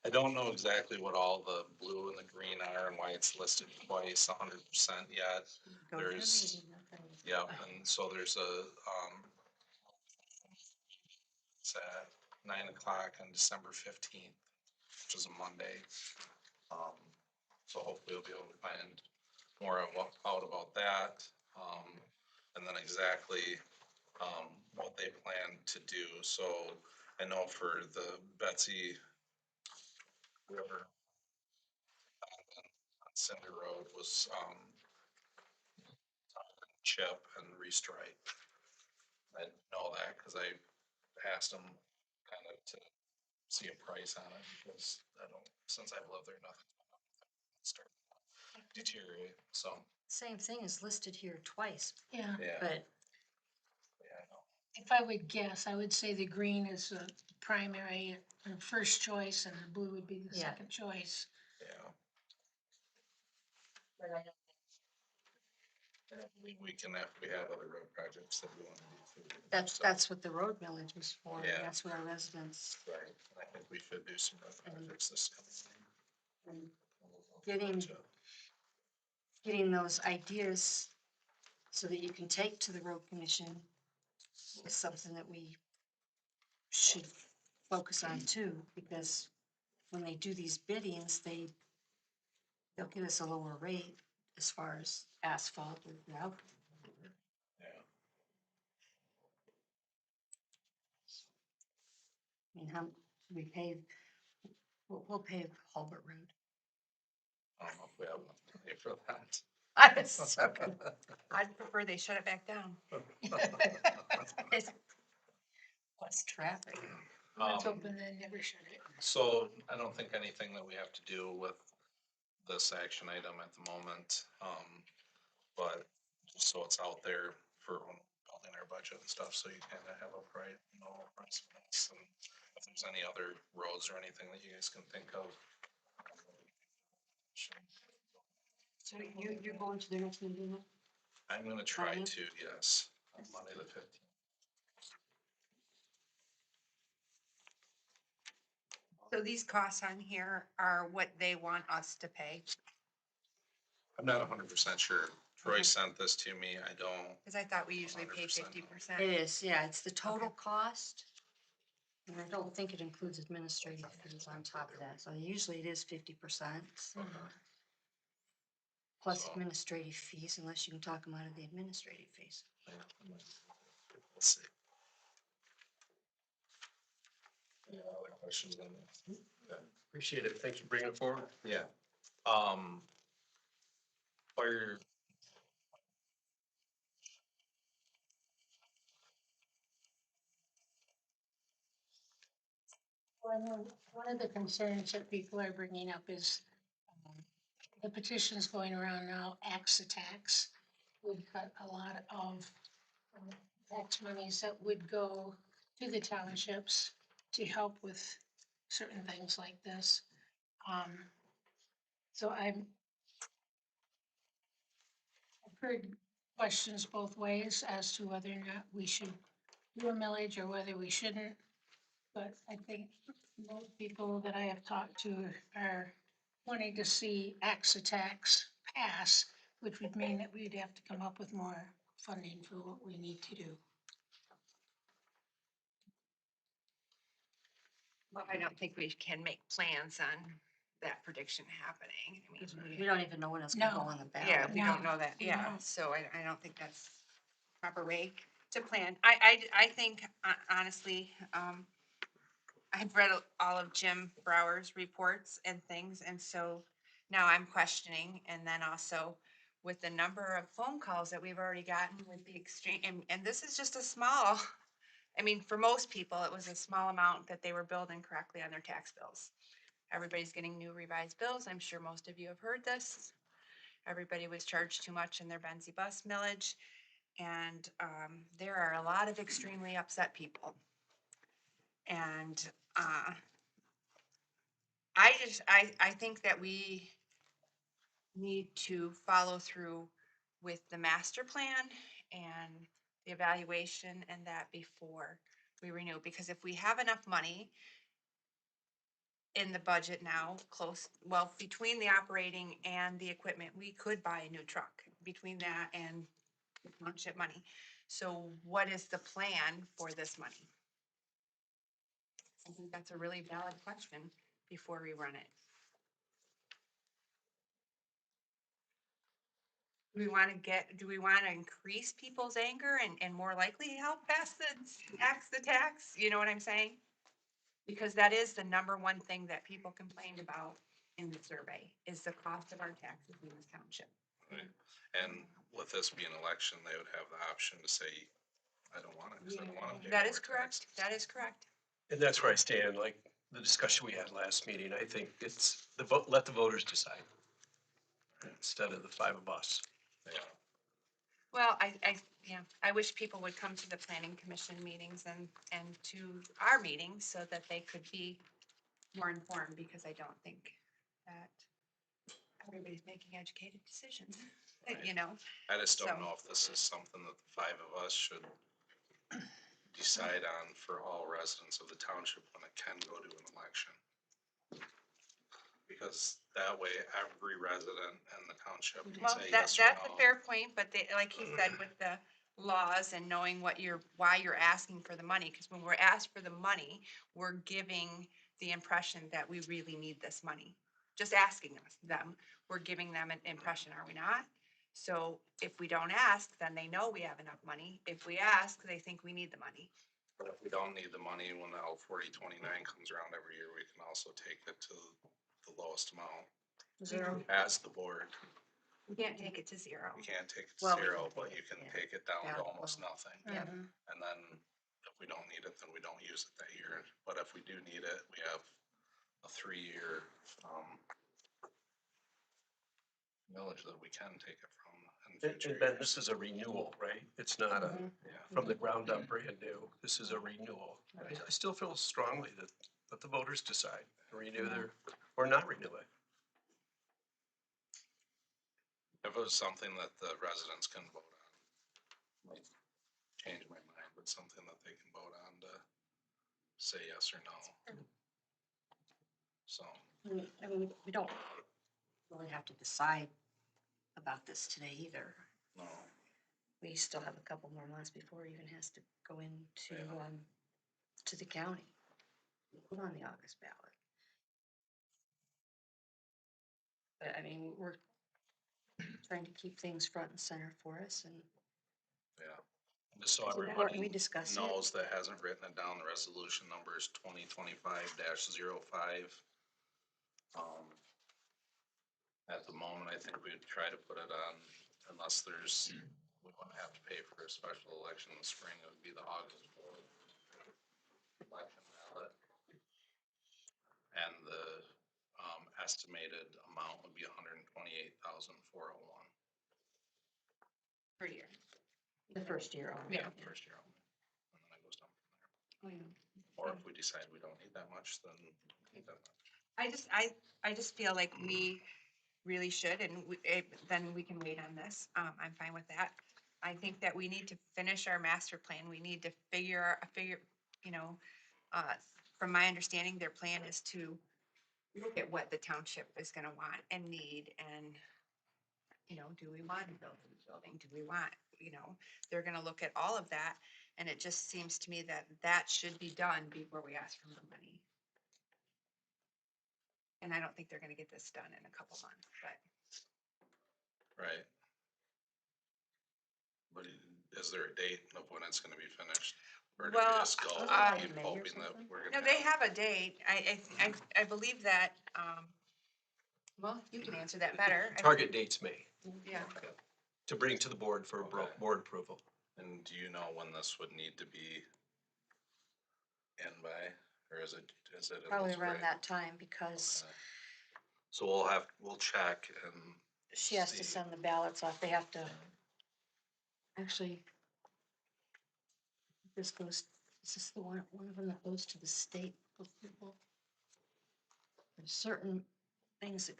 don't know exactly what all the blue and the green are and why it's listed twice, 100% yet. Go to their There's- meeting, okay. Yeah, and so there's a, it's at 9 o'clock on December 15th, which is a Monday. So hopefully we'll be able to find more out about that. And then exactly, what they plan to do. So I know for the Betsy River on Cinder Road was, chip and restripe. I know that because I asked them kind of to see a price on it because I don't, since I've lived there, nothing started to deteriorate, so, Same thing is listed here twice, Yeah, yeah. but Yeah, I know. if I would guess, I would say the green is the primary and first choice and the blue would be the Yeah. second choice. Yeah, but I don't we can, if we have other road projects that we want to do too. So, That's what the road millage was for. Yeah. That's what our residents Right, and I think we should do some road projects this coming. and year. Getting- getting those ideas so that you can take to the road commission is something that we should focus on too, because when they do these biddings, they'll give us a lower rate as far as asphalt or gravel. Yeah, I mean, how, we pave, we'll pave Hulbert Road. I don't know if we have enough money for that. I was so good. I'd prefer they shut it back down. What's traffic? Let's Um, open and never shut it. So I don't think anything that we have to do with this action item at the moment. But just so it's out there for when building our budget and stuff, so you kind of have a price, estimates, and if there's any other roads or anything that you guys can think of. So you're going to the next meeting then? I'm gonna try Friday? to, yes, on Monday the 15th. So these costs on here are what they want us to pay, I'm not 100% sure. Troy Okay. sent this to me. I don't, because I thought we usually pay 100%. 50%. It is, yeah, it's the total cost. And I don't think it includes administrative fees on top of that, so usually it is 50%. Plus So- administrative fees, unless you can talk them out of the administrative fees. we'll see. Any other questions on this? Appreciate it. Thanks for bringing it forward. Yeah. Fire. Well, I know one of the concerns that people are bringing up is the petitions going around now, axe attacks, would cut a lot of tax monies that would go to the townships to help with certain things like this. So I've heard questions both ways as to whether or not we should do a millage or whether we shouldn't. But I think most people that I have talked to are wanting to see axe attacks pass, which would mean that we'd have to come up with more funding for what we need to do. Well, I don't think we can make plans on that prediction happening. I mean, We don't even know when it's gonna go No. on the ballot. yeah, we don't No, know that, we yeah, don't. so I don't think that's proper way to plan. I think honestly, I've read all of Jim Brower's reports and things, and so now I'm questioning, and then also with the number of phone calls that we've already gotten with the extreme, and this is just a small, I mean, for most people, it was a small amount that they were billed incorrectly on their tax bills. Everybody's getting new revised bills. I'm sure most of you have heard this. Everybody was charged too much in their Benzie bus millage. And there are a lot of extremely upset people. And I think that we need to follow through with the master plan and the evaluation and that before we renew. Because if we have enough money in the budget now, well, between the operating and the equipment, we could buy a new truck between that and the township money. So what is the plan for this money? I think that's a really valid question before we run it. Do we want to increase people's anger and more likely help pass the tax? You know what I'm saying? Because that is the number one thing that people complained about in the survey, is the cost of our taxes in this township. Right. And with this being an election, they would have the option to say, I don't want it, 'cause I don't want to pay That more is correct, taxes. that is correct. And that's where I stand, like the discussion we had last meeting. I think it's the vote, let the voters decide instead of the five of us. Yeah. Well, yeah, I wish people would come to the planning commission meetings and to our meetings so that they could be more informed, because I don't think that everybody's making educated decisions, you know? I just don't So- know if this is something that the five of us should decide on for all residents of the township when it can go to an election. Because that way, every resident in the township can Well, say that's yes or a no. fair point, but they, like he said, with the laws and knowing why you're asking for the money, because when we're asked for the money, we're giving the impression that we really need this money. Just asking them, we're giving them an impression, are we not? So if we don't ask, then they know we have enough money. If we ask, they think we need the money. But if we don't need the money, when the L 4029 comes around every year, we can also take it to the lowest amount Zero. as the board. We can't take it to zero. You can't take it to Well, we zero, can but take you it, can yeah. take it down Yeah, to almost nothing. Yep. And then if we don't need it, then we don't use it that year. But if we do need it, we have a 3-year millage that we can take it from in future And Ben, years. this is a renewal, right? It's not a, Yeah. from the ground up brand new. This is a renewal. I still feel strongly that let the voters decide, renew their, or not renew it. If it was something that the residents can vote on, might change my mind, but something that they can vote on to say yes or no. So, I mean, we don't really have to decide about this today either. no, We still have a couple more months before it even has to go into, Yeah. to the county. Put on the August ballot. But I mean, we're trying to keep things front and center for us, and yeah. Just so It's important everybody we discuss it. knows that hasn't written it down, the resolution number is 2025-05. At the moment, I think we'd try to put it on, unless we want to have to pay for a special election in the spring, it would be the August election ballot. And the estimated amount would be $128,401. Per year. The first year only. Yeah. First year only. And then it goes down from there. Oh, yeah. Or if we decide we don't need that much, then we don't need that much. I just feel like we really should, and then we can wait on this. I'm fine with that. I think that we need to finish our master plan. We need to figure, you know, from my understanding, their plan is to look at what the township is gonna want and need, and, you know, do we want to build a new building? Do we want, you know, they're gonna look at all of that, and it just seems to me that that should be done before we ask for more money. And I don't think they're gonna get this done in a couple months, but. Right. But is there a date of when it's gonna be finished? Or do we Well, just go, like keep May or hoping that something? we're No, gonna they have? have a date. I believe that, well, you can answer that better. Target date's May, Yeah. to bring to the board for Okay. board approval. And do you know when this would need to be in by, or is it in the Probably around spring? that time because Okay. So we'll check and she has to see. send the ballots off. They have to, actually, this goes, is this the one of them that goes to the state of people? There's certain things that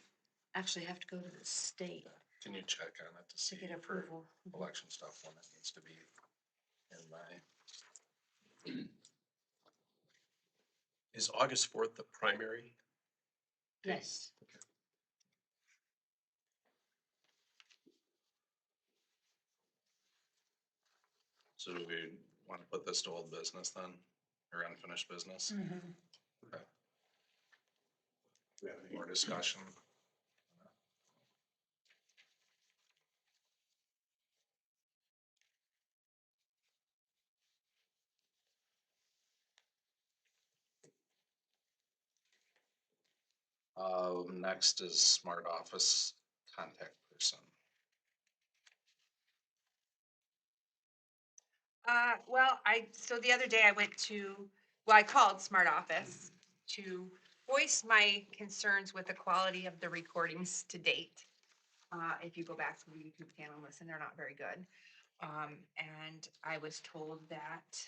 actually have to go to the state Can you check on it to to see get for approval. election stuff when it needs to be in by? Is August 4th the primary? Yes. So do we wanna put this to old business then, or unfinished business? Okay. Do we have any more discussion? Next is smart office contact person. Well, so the other day I went I called Smart Office to voice my concerns with the quality of the recordings to date. If you go back to the YouTube channel and listen, they're not very good. And I was told that,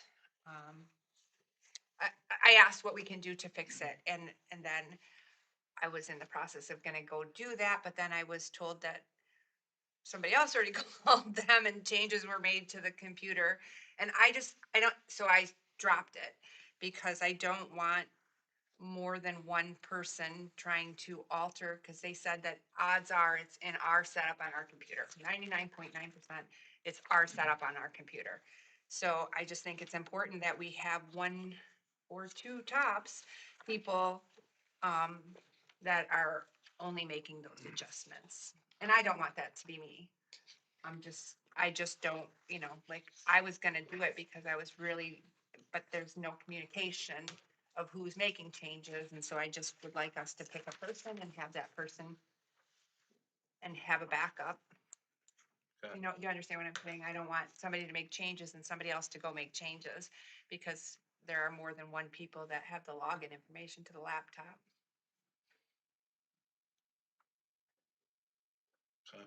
I asked what we can do to fix it, and then I was in the process of gonna go do that, but then I was told that somebody else already called them and changes were made to the computer. And so I dropped it because I don't want more than one person trying to alter, because they said that odds are it's in our setup on our computer. 99.9%, it's our setup on our computer. So I just think it's important that we have one or two tops people that are only making those adjustments. And I don't want that to be me. I just don't, like, I was gonna do it because I was really, but there's no communication of who's making changes, and so I just would like us to pick a person and have that person and have a backup. Okay. You understand what I'm saying? I don't want somebody to make changes and somebody else to go make changes, because there are more than one people that have the login information to the laptop. Okay.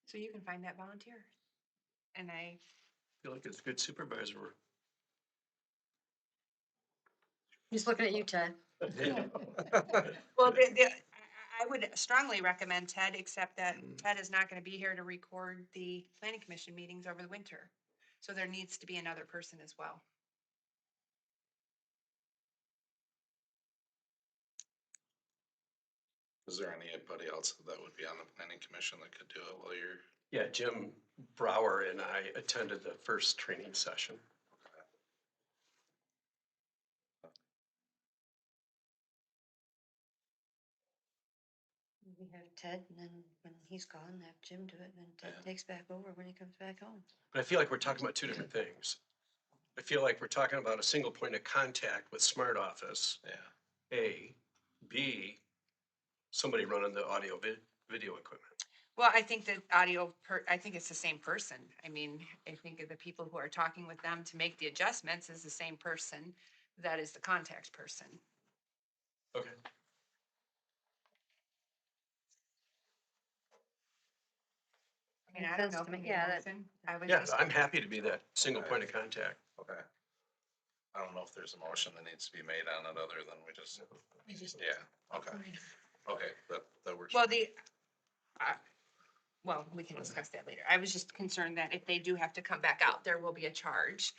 So you can find that volunteer. And I Feel like it's a good supervisor. He's looking at you, Ted. Well, I would strongly recommend Ted, except that Ted is not gonna be here to record the planning commission meetings over the winter. So there needs to be another person as well. Is there anybody else that would be on the planning commission that could do it while you're? Yeah, Jim Brower and I attended the first training session. We have Ted, and then when he's gone, have Jim do it, and then Ted Yeah. takes back over when he comes back home. But I feel like we're talking about two different things. I feel like we're talking about a single point of contact with Smart Office, Yeah. A. B, somebody running the audio video equipment. Well, I think that I think it's the same person. I mean, I think of the people who are talking with them to make the adjustments is the same person that is the contact person. Okay. I mean, Makes I don't sense know to if we me. need a Yeah, that- motion. I was Yeah, just, I'm happy to be that single Okay. point of contact. Okay. I don't know if there's a motion that needs to be made on it other than we just, We just. yeah, okay, okay, that works. well, well, we can discuss that later. I was just concerned that if they do have to come back out, there will be a charge.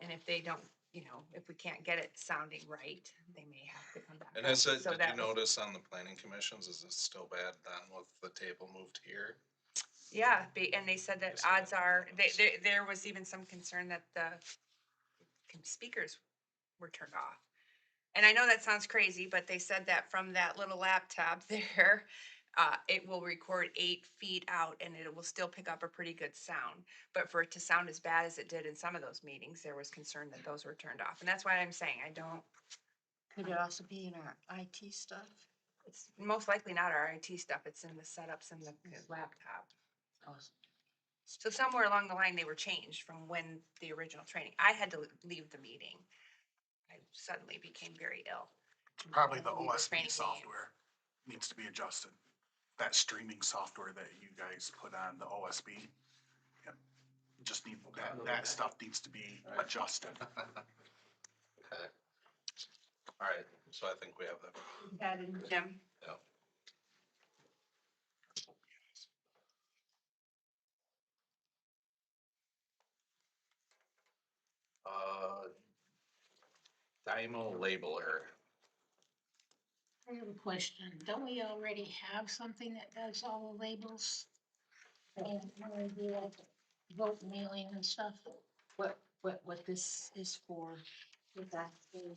And if they don't, you know, if we can't get it sounding right, they may have to come back And out. is it, So did that you was- notice on the planning commissions, is it still bad then with the table moved here? Yeah, and they said that They said odds that. are, there was even some concern that the speakers were turned off. And I know that sounds crazy, but they said that from that little laptop there, it will record 8 feet out and it will still pick up a pretty good sound. But for it to sound as bad as it did in some of those meetings, there was concern that those were turned off. And that's why I'm saying I don't, Could it also be in our IT stuff? it's most likely not our IT stuff. It's in the setups in the laptop. Awesome. So somewhere along the line, they were changed from when the original training. I had to leave the meeting. I suddenly became very ill. Probably the We were OSB training meeting. software needs to be adjusted. That streaming software that you guys put on the OSB. Yep. Just need, that stuff needs to be adjusted. Okay. All right, so I think we have that. That and Jim. Yeah. Dymo labeler. I have a question. Don't we already have something that does all the labels? And when we do like vote mailing and stuff? What this is for, is actually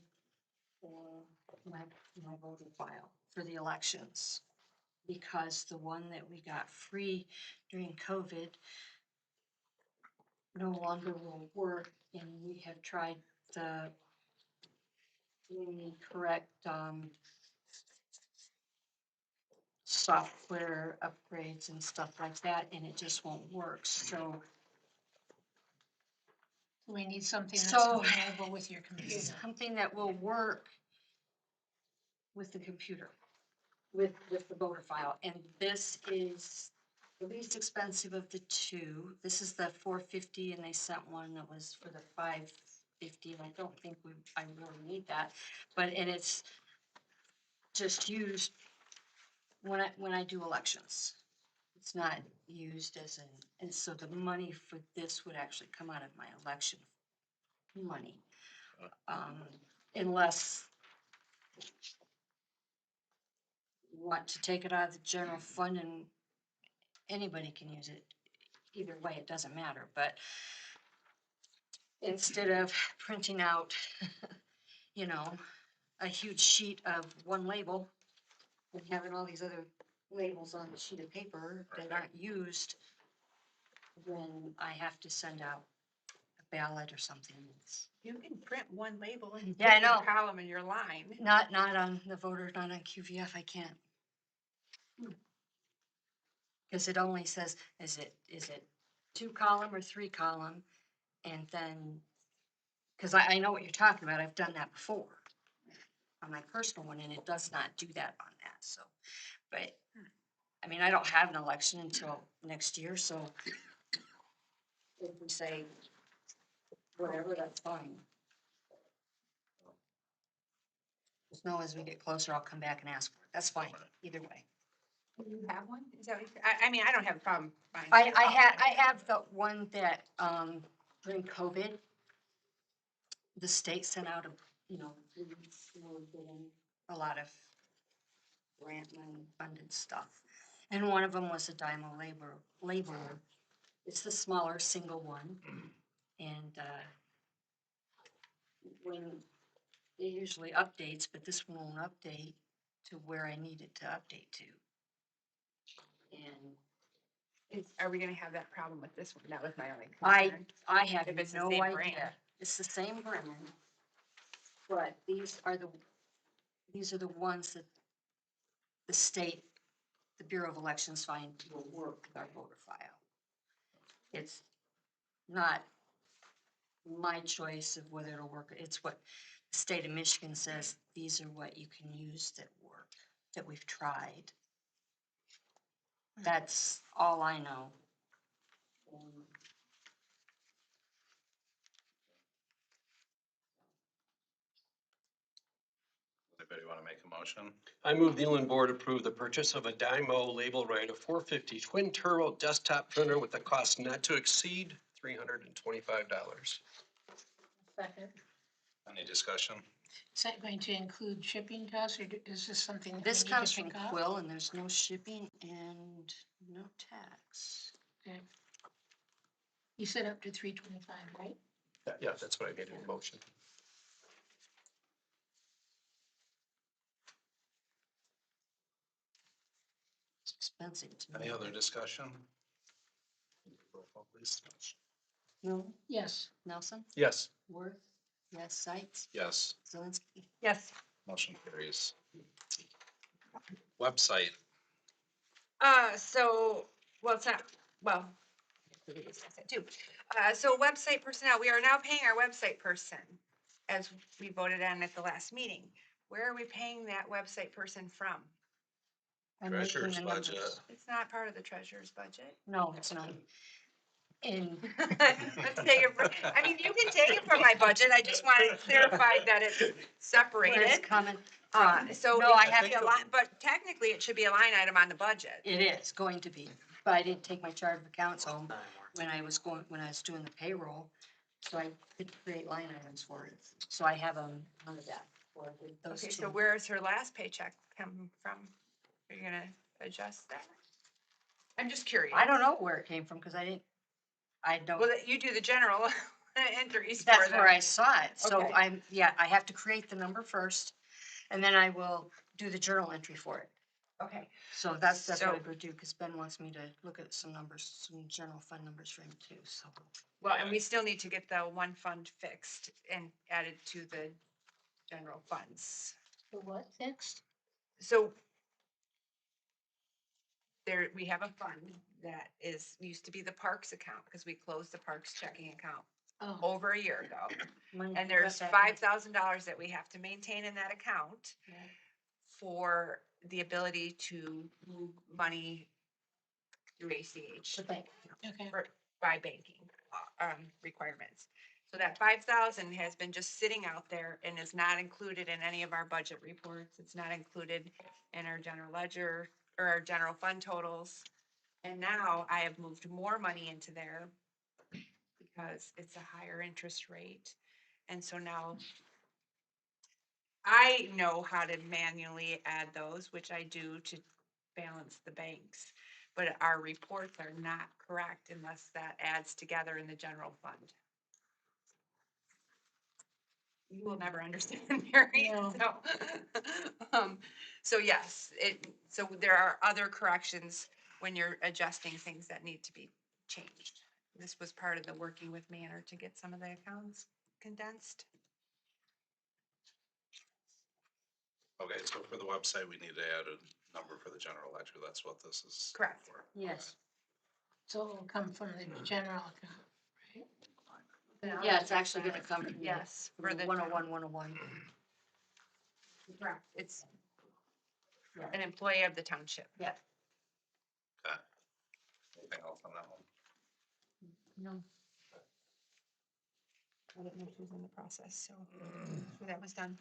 for my voter file for the elections. Because the one that we got free during COVID no longer will work, and we have tried the correct, software upgrades and stuff like that, and it just won't work, so. We need something that's So- compatible with your computer. Something that will work with the computer, with the voter file, and this is the least expensive of the two. This is the $450, and they sent one that was for the $550, and I don't think I really need that, and it's just used when I do elections. It's not used as and so the money for this would actually come out of my election money. Unless you want to take it out of the general fund and anybody can use it. Either way, it doesn't matter, but instead of printing out, you know, a huge sheet of one label and having all these other labels on a sheet of paper that aren't used, then I have to send out a ballot or something. You can print one label and Yeah, I put your know. column in your line. Not on the voter, not on QVF, I can't. Cause it only says, is it 2 column or 3 column? And then, cause I know what you're talking about, I've done that before on my personal one, and it does not do that on that, so. But, I mean, I don't have an election until next year, so if we say whatever, that's fine. Just know as we get closer, I'll come back and ask for it, that's fine, either way. Do you have one? Is that what you're, I mean, I don't have a problem. buying I it. have the one that, during COVID, the state sent out we were getting a lot of grant money funded stuff. And one of them was a Dymo labeler. It's the smaller single one. And, when it usually updates, but this one won't update to where I need it to update to. And Are we gonna have that problem with this one? That was my only I concern. have If it's the no same idea. brand. It's the same brand, but these are the ones that the state, the Bureau of Elections find will work with our voter file. It's not my choice of whether it'll work. It's what the state of Michigan says, these are what you can use that work, that we've tried. That's all I know. Anybody want to make a motion? I move the Inland Board approve the purchase of a Dymo Label Writer 450 twin turbo desktop printer with a cost not to exceed $325. Second. Any discussion? Is that going to include shipping costs, or is this something that we This need to comes from pick up? Quill and there's no shipping and no tax. Okay. You said up to 325, right? Yeah, that's what I made in the motion. It's expensive to me. Any other discussion? Roll call, please. No, Yes. Nelson, Yes. Worth, yes, Sights, Yes, Zelinski. Yes. motion carries. Website, So, well, it's not, well, it is website too. So website personnel, we are now paying our website person as we voted on at the last meeting. Where are we paying that website person from? I'm making treasurer's the numbers. budget. It's not part of the treasurer's budget. No, it's not. And Let's take it from, I mean, you can take it from my budget. I just want it clarified that it's where it's separated. coming So No, it I should have be to- a line, but technically it should be a line item on the budget. It is going to be, but I didn't take my chart of accounts home when I was doing the payroll. So I did create line items for it. So I have them on the deck for those Okay, two. so where's her last paycheck come from? Are you gonna adjust that? I'm just curious. I don't know where it came from because I don't, Well, you do the general entries for that's them. where I saw it. So Okay. I have to create the number first and then I will do the journal entry for it. Okay, So that's what So- I'm gonna do, because Ben wants me to look at some numbers, some general fund numbers for him too, so. well, and we still need to get the one fund fixed and added to the general funds. The what fixed? So there, we have a fund that used to be the parks account, because we closed the parks checking account Oh, over a year ago. When- And there's what that- $5,000 that we have to maintain in that account Yeah. for the ability to move money through ACH The bank. okay. by banking, requirements. So that 5,000 has been just sitting out there and is not included in any of our budget reports. It's not included in our general ledger or our general fund totals. And now I have moved more money into there because it's a higher interest rate. And so now I know how to manually add those, which I do to balance the banks. But our reports are not correct unless that adds together in the general fund. You will never understand, Mary, No. so yes, so there are other corrections when you're adjusting things that need to be changed. This was part of the working with Manor to get some of the accounts condensed. Okay, so for the website, we need to add a number for the general ledger. That's what this is. Correct. for. Yes, So it will come from the general account, right? yeah, it's actually gonna come from the, Yes, from for the the 101. correct. It's an employee of the township. Yeah. Okay. Anything else on that one? No, I didn't know she was in the process, so that was done.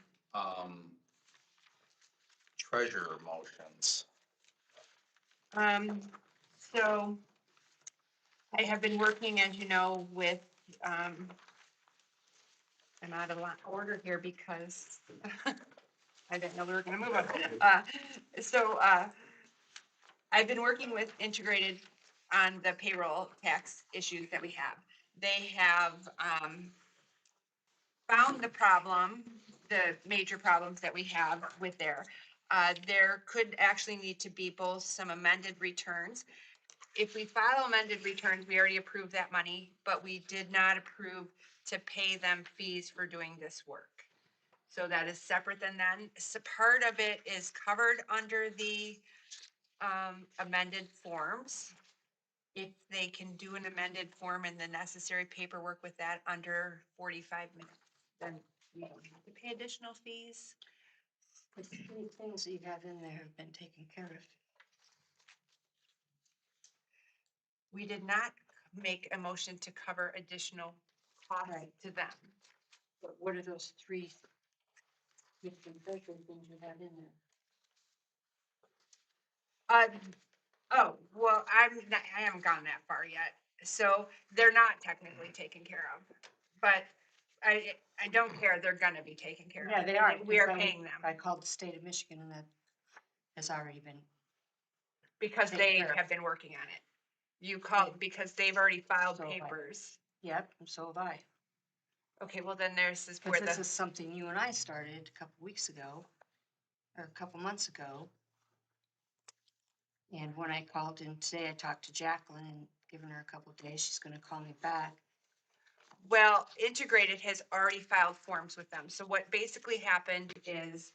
Treasurer motions. So I have been working, as you know, with, I'm out of order here because I didn't know we were gonna move on. I've been working with Integrated on the payroll tax issues that we have. They have, found the problem, the major problems that we have with there. There could actually need to be both some amended returns. If we file amended returns, we already approved that money, but we did not approve to pay them fees for doing this work. So that is separate than that. So part of it is covered under the amended forms. If they can do an amended form and the necessary paperwork with that under 45 minutes, then we don't have to pay additional fees. the three things that you have in there have been taken care of. We did not make a motion to cover additional costs Right. to them. What are those three different things you have in there? Oh, well, I haven't gone that far yet, so they're not technically taken care of. But I don't care, they're gonna be taken care of. Yeah, they and are. We are because paying them, I called the state of Michigan and that has already been, because taken they care of. have been working on it. You called, because they've already filed So have I. papers. yep, and so have I. Okay, well, then there's this where Because this the, is something you and I started a couple weeks ago, or a couple months ago. And when I called in today, I talked to Jacqueline and given her a couple of days, she's gonna call me back. well, Integrated has already filed forms with them. So what basically happened is,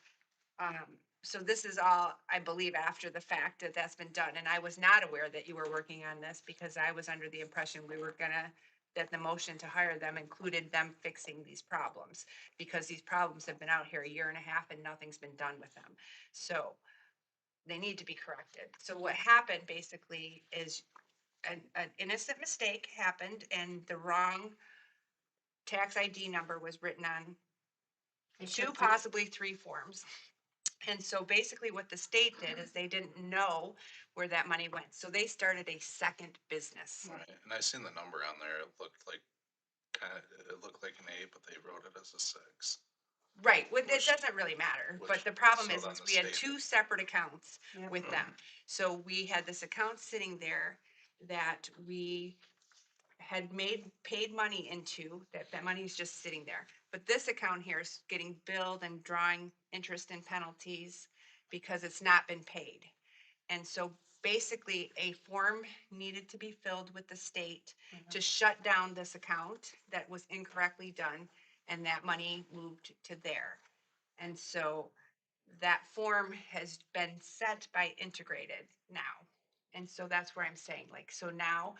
so this is all, I believe, after the fact that that's been done. And I was not aware that you were working on this because I was under the impression we were gonna, that the motion to hire them included them fixing these problems. Because these problems have been out here a year and a half and nothing's been done with them. So they need to be corrected. So what happened basically is an innocent mistake happened and the wrong tax ID number was written on They two, took the- possibly three forms. And so basically what the state did is they didn't know where that money went. So they started a second business. Right, and I seen the number on there, it looked like, it looked like an 8, but they wrote it as a 6. Right, well, it Which- doesn't really matter, but which- the problem so is then the we had state- two separate accounts Yep. with them. So we had this account sitting there that we had paid money into, that money is just sitting there. But this account here is getting billed and drawing interest and penalties because it's not been paid. And so basically a form needed to be filled with the state to shut down this account that was incorrectly done, and that money moved to there. And so that form has been set by Integrated now. And so that's where I'm saying, like, so now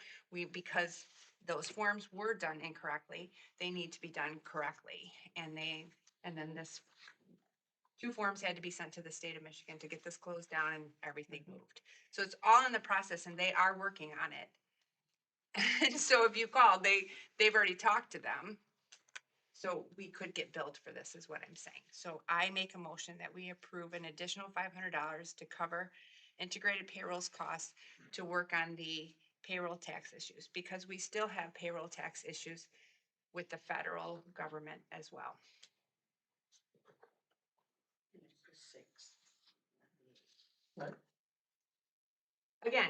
because those forms were done incorrectly, they need to be done correctly. And then this, two forms had to be sent to the state of Michigan to get this closed down and everything moved. So it's all in the process and they are working on it. And so if you call, they've already talked to them. So we could get billed for this is what I'm saying. So I make a motion that we approve an additional $500 to cover Integrated Payroll's costs to work on the payroll tax issues, because we still have payroll tax issues with the federal government as well. Again,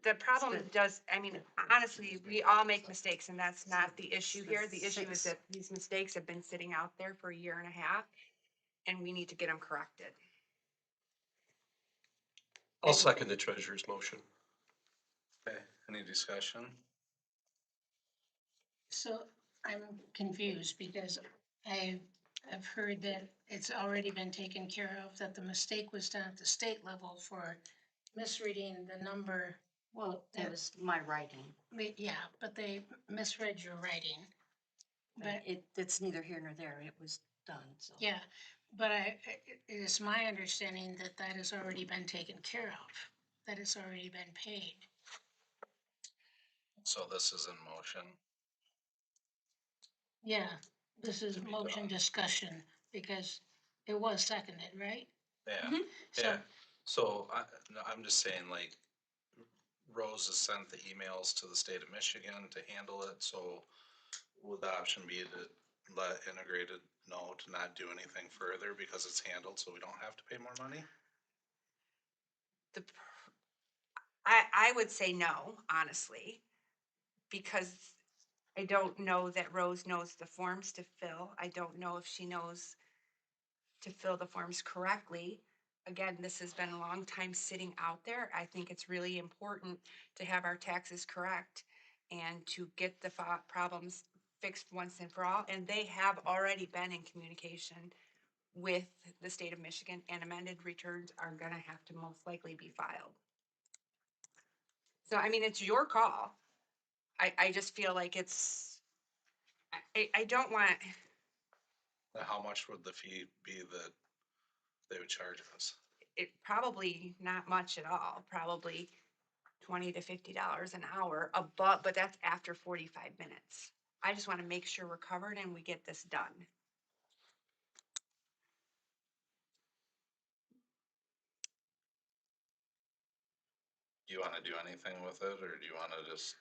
the problem does, I mean, honestly, we all make mistakes and that's not the issue here. The issue is that these mistakes have been sitting out there for a year and a half and we need to get them corrected. I'll second the treasurer's motion. Okay, any discussion? So I'm confused because I've heard that it's already been taken care of, that the mistake was done at the state level for misreading the number. Well, that was my writing. Yeah, but they misread your writing. But It's neither here nor there. It was done, so. yeah, but it is my understanding that that has already been taken care of, that it's already been paid. So this is in motion. Yeah, this is To be motion done. discussion because it was seconded, right? Yeah, So, yeah, so no, I'm just saying, like, Rose has sent the emails to the state of Michigan to handle it, so would the option be to let Integrated know to not do anything further because it's handled, so we don't have to pay more money? I would say no, honestly, because I don't know that Rose knows the forms to fill. I don't know if she knows to fill the forms correctly. Again, this has been a long time sitting out there. I think it's really important to have our taxes correct and to get the problems fixed once and for all. And they have already been in communication with the state of Michigan, and amended returns are gonna have to most likely be filed. So, I mean, it's your call. I just feel like I don't want, How much would the fee be that they would charge us? it probably not much at all, probably $20 to $50 an hour above, but that's after 45 minutes. I just want to make sure we're covered and we get this done. Do you wanna do anything with it, or do you wanna just,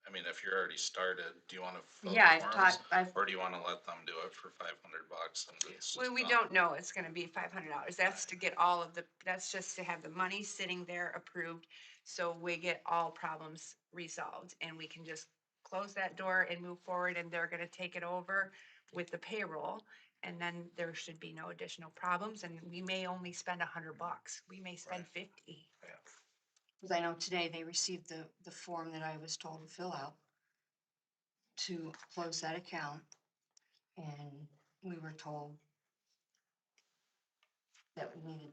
I mean, if you're already started, do you wanna fill Yeah, the I've forms? taught, Or do you wanna let them do it for $500 and it's well, just we done? don't know it's gonna be $500. That's to get all of the, that's just to have the money sitting there approved. So we get all problems resolved and we can just close that door and move forward and they're gonna take it over with the payroll. And then there should be no additional problems and we may only spend $100. We may spend 50. Because I know today they received the form that I was told to fill out to close that account. And we were told that we needed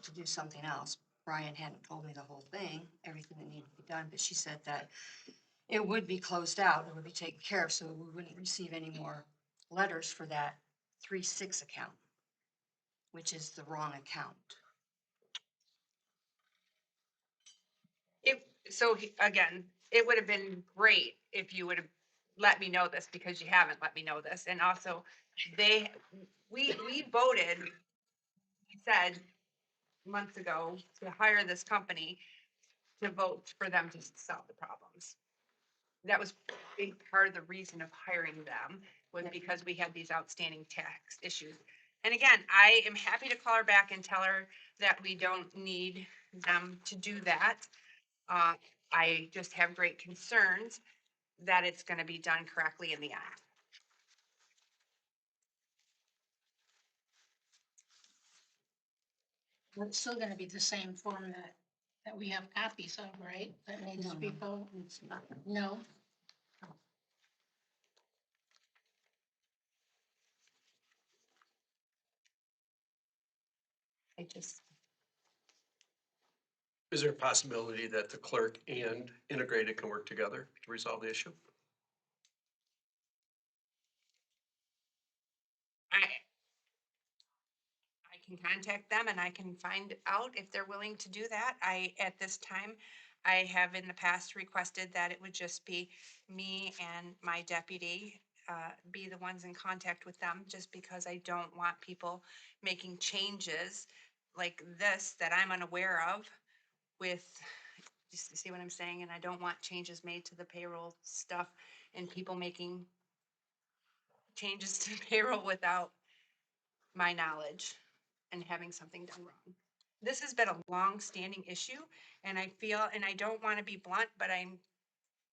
to do something else. Brian hadn't told me the whole thing, everything that needed to be done, but she said that it would be closed out, it would be taken care of, so we wouldn't receive any more letters for that 3-6 account, which is the wrong account. Again, it would have been great if you would have let me know this because you haven't let me know this. And also we voted, we said months ago to hire this company to vote for them to solve the problems. That was a big part of the reason of hiring them was because we had these outstanding tax issues. And again, I am happy to call her back and tell her that we don't need them to do that. I just have great concerns that it's gonna be done correctly in the end. Well, it's still gonna be the same form that we have copies of, right? That needs to be filled. It's not. No, I just, Is there a possibility that the clerk and integrated can work together to resolve the issue? I can contact them and I can find out if they're willing to do that. At this time, I have in the past requested that it would just be me and my deputy, be the ones in contact with them, just because I don't want people making changes like this that I'm unaware of with, just to see what I'm saying, and I don't want changes made to the payroll stuff and people making changes to payroll without my knowledge and having something done wrong. This has been a long-standing issue, and I feel, and I don't want to be blunt, but I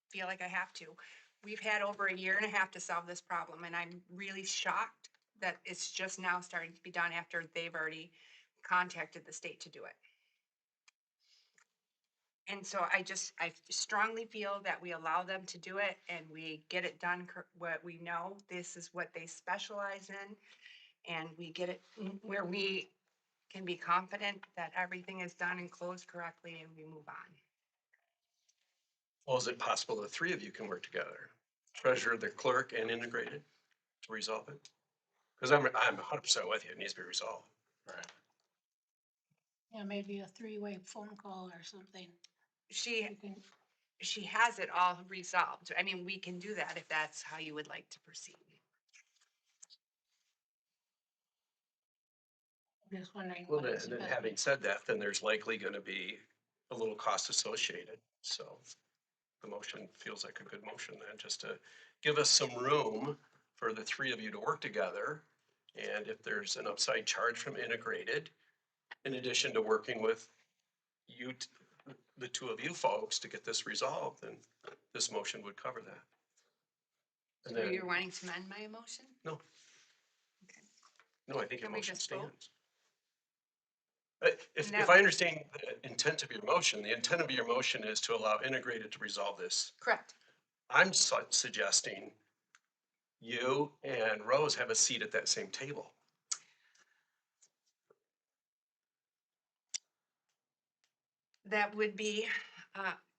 feel like I have to. We've had over a year and a half to solve this problem, and I'm really shocked that it's just now starting to be done after they've already contacted the state to do it. And so I strongly feel that we allow them to do it and we get it done, what we know, this is what they specialize in. And we get it where we can be confident that everything is done and closed correctly and we move on. Well, is it possible the three of you can work together? Treasurer, the clerk, and integrated to resolve it? Because I'm 100% with you, it needs to be resolved. Right. yeah, maybe a 3-way phone call or something. She You can, she has it all resolved. I mean, we can do that if that's how you would like to proceed. just wondering Well, what is the then best. having said that, then there's likely gonna be a little cost associated, so the motion feels like a good motion then, just to give us some room for the three of you to work together. And if there's an upside charge from integrated, in addition to working with you, the two of you folks to get this resolved, then this motion would cover that. And So then, you're wanting to amend my motion? no, Okay. no, I think your Can we motion just vote? stands. If No. I understand the intent of your motion, the intent of your motion is to allow integrated to resolve this. Correct. I'm suggesting you and Rose have a seat at that same table. That would be,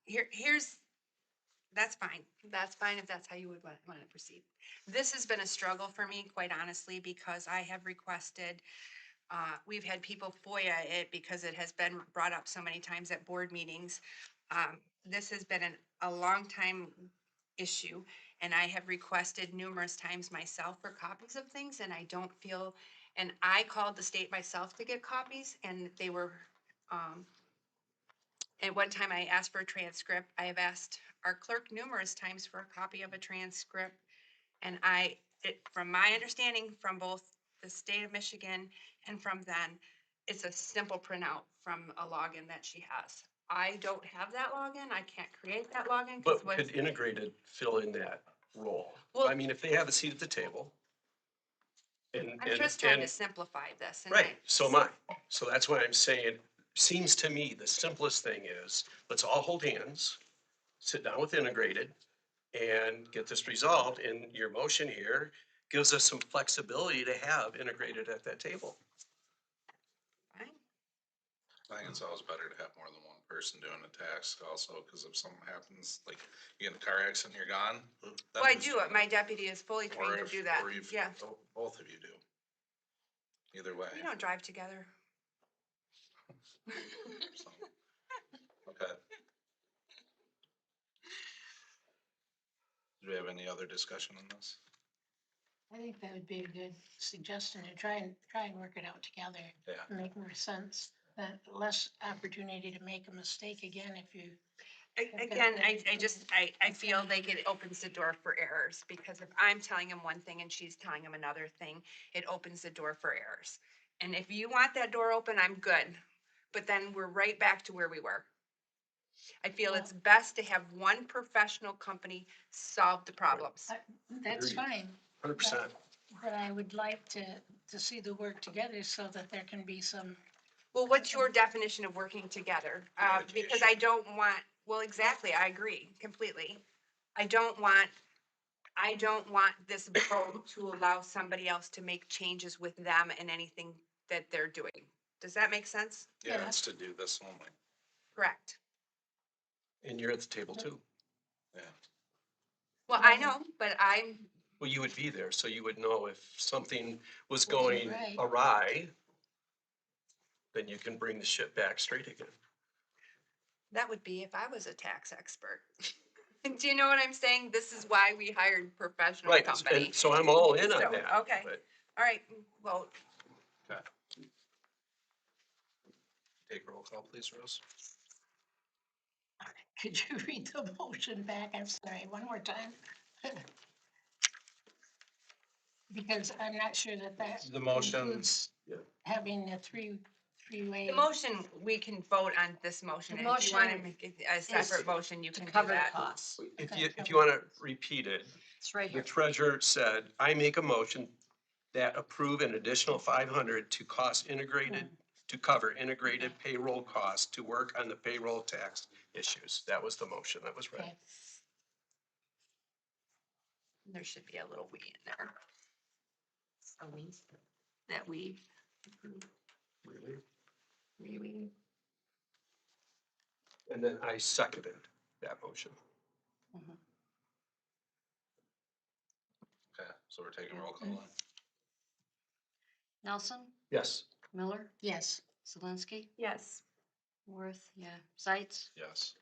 here's, that's fine. That's fine if that's how you would want to proceed. This has been a struggle for me, quite honestly, because I have requested We've had people FOIA it because it has been brought up so many times at board meetings. This has been a long time issue, and I have requested numerous times myself for copies of things, and I don't feel, and I called the state myself to get copies, and they were, at one time I asked for a transcript. I have asked our clerk numerous times for a copy of a transcript. And from my understanding from both the state of Michigan and from then, it's a simple printout from a login that she has. I don't have that login. I can't create that login. But could integrated fill in that role? Well- I mean, if they have a seat at the table. I'm just trying to simplify this. And Right, so am I. So that's why I'm saying, seems to me the simplest thing is, let's all hold hands, sit down with integrated and get this resolved. And your motion here gives us some flexibility to have integrated at that table. Fine. I think it's always better to have more than one person doing a task also, because if something happens, like you get in a car accident, you're gone. then Well, I who's do doing it. My deputy is fully Or trained to if- do that. or if Yeah. Both of you do. Either way. We don't drive together. So, okay. Do we have any other discussion on this? I think that would be a good suggestion to try and work it out together. Yeah. And make more sense, that less opportunity to make a mistake again if you. Again, I feel like it opens the door for errors, because if I'm telling him one thing and she's telling him another thing, it opens the door for errors. And if you want that door open, I'm good, but then we're right back to where we were. I feel it's best to have one professional company solve the problems. That's Agreed. fine. 100%. But I would like to see the work together so that there can be some. Well, what's your definition of working together? Because I don't want, well, exactly, I agree completely. I don't want this vote to allow somebody else to make changes with them in anything that they're doing. Does that make sense? Yeah, Yeah. it's to do this only. Correct. And you're at the table too. Yeah. Well, I know, but Well, you would be there, so you would know if something was Wasn't going right. awry, then you can bring the ship back straight again. that would be if I was a tax expert. Do you know what I'm saying? This is why we hired professional Right, company. and so I'm all in on So, that. okay. but All right, vote. Okay. Take roll call, please, Rose. Could you read the motion back? I'm sorry, one more time. Because I'm not sure that The motion- includes Yeah. having a three-way. The motion, we can vote on this motion. The And if you want to motion make it a separate motion, you To can do cover the that. costs. If you want to repeat it, It's right the here. treasurer said, I make a motion that approve an additional 500 to cover integrated payroll costs to work on the payroll tax issues. That was the motion that was read. Okay. There should be a little we in there. A we, that we, Really? we. And then I seconded that motion. Okay, so we're taking roll call then. Nelson, Yes. Miller, Yes, Zelinski, Yes. Worth, yeah, Sights. Yes.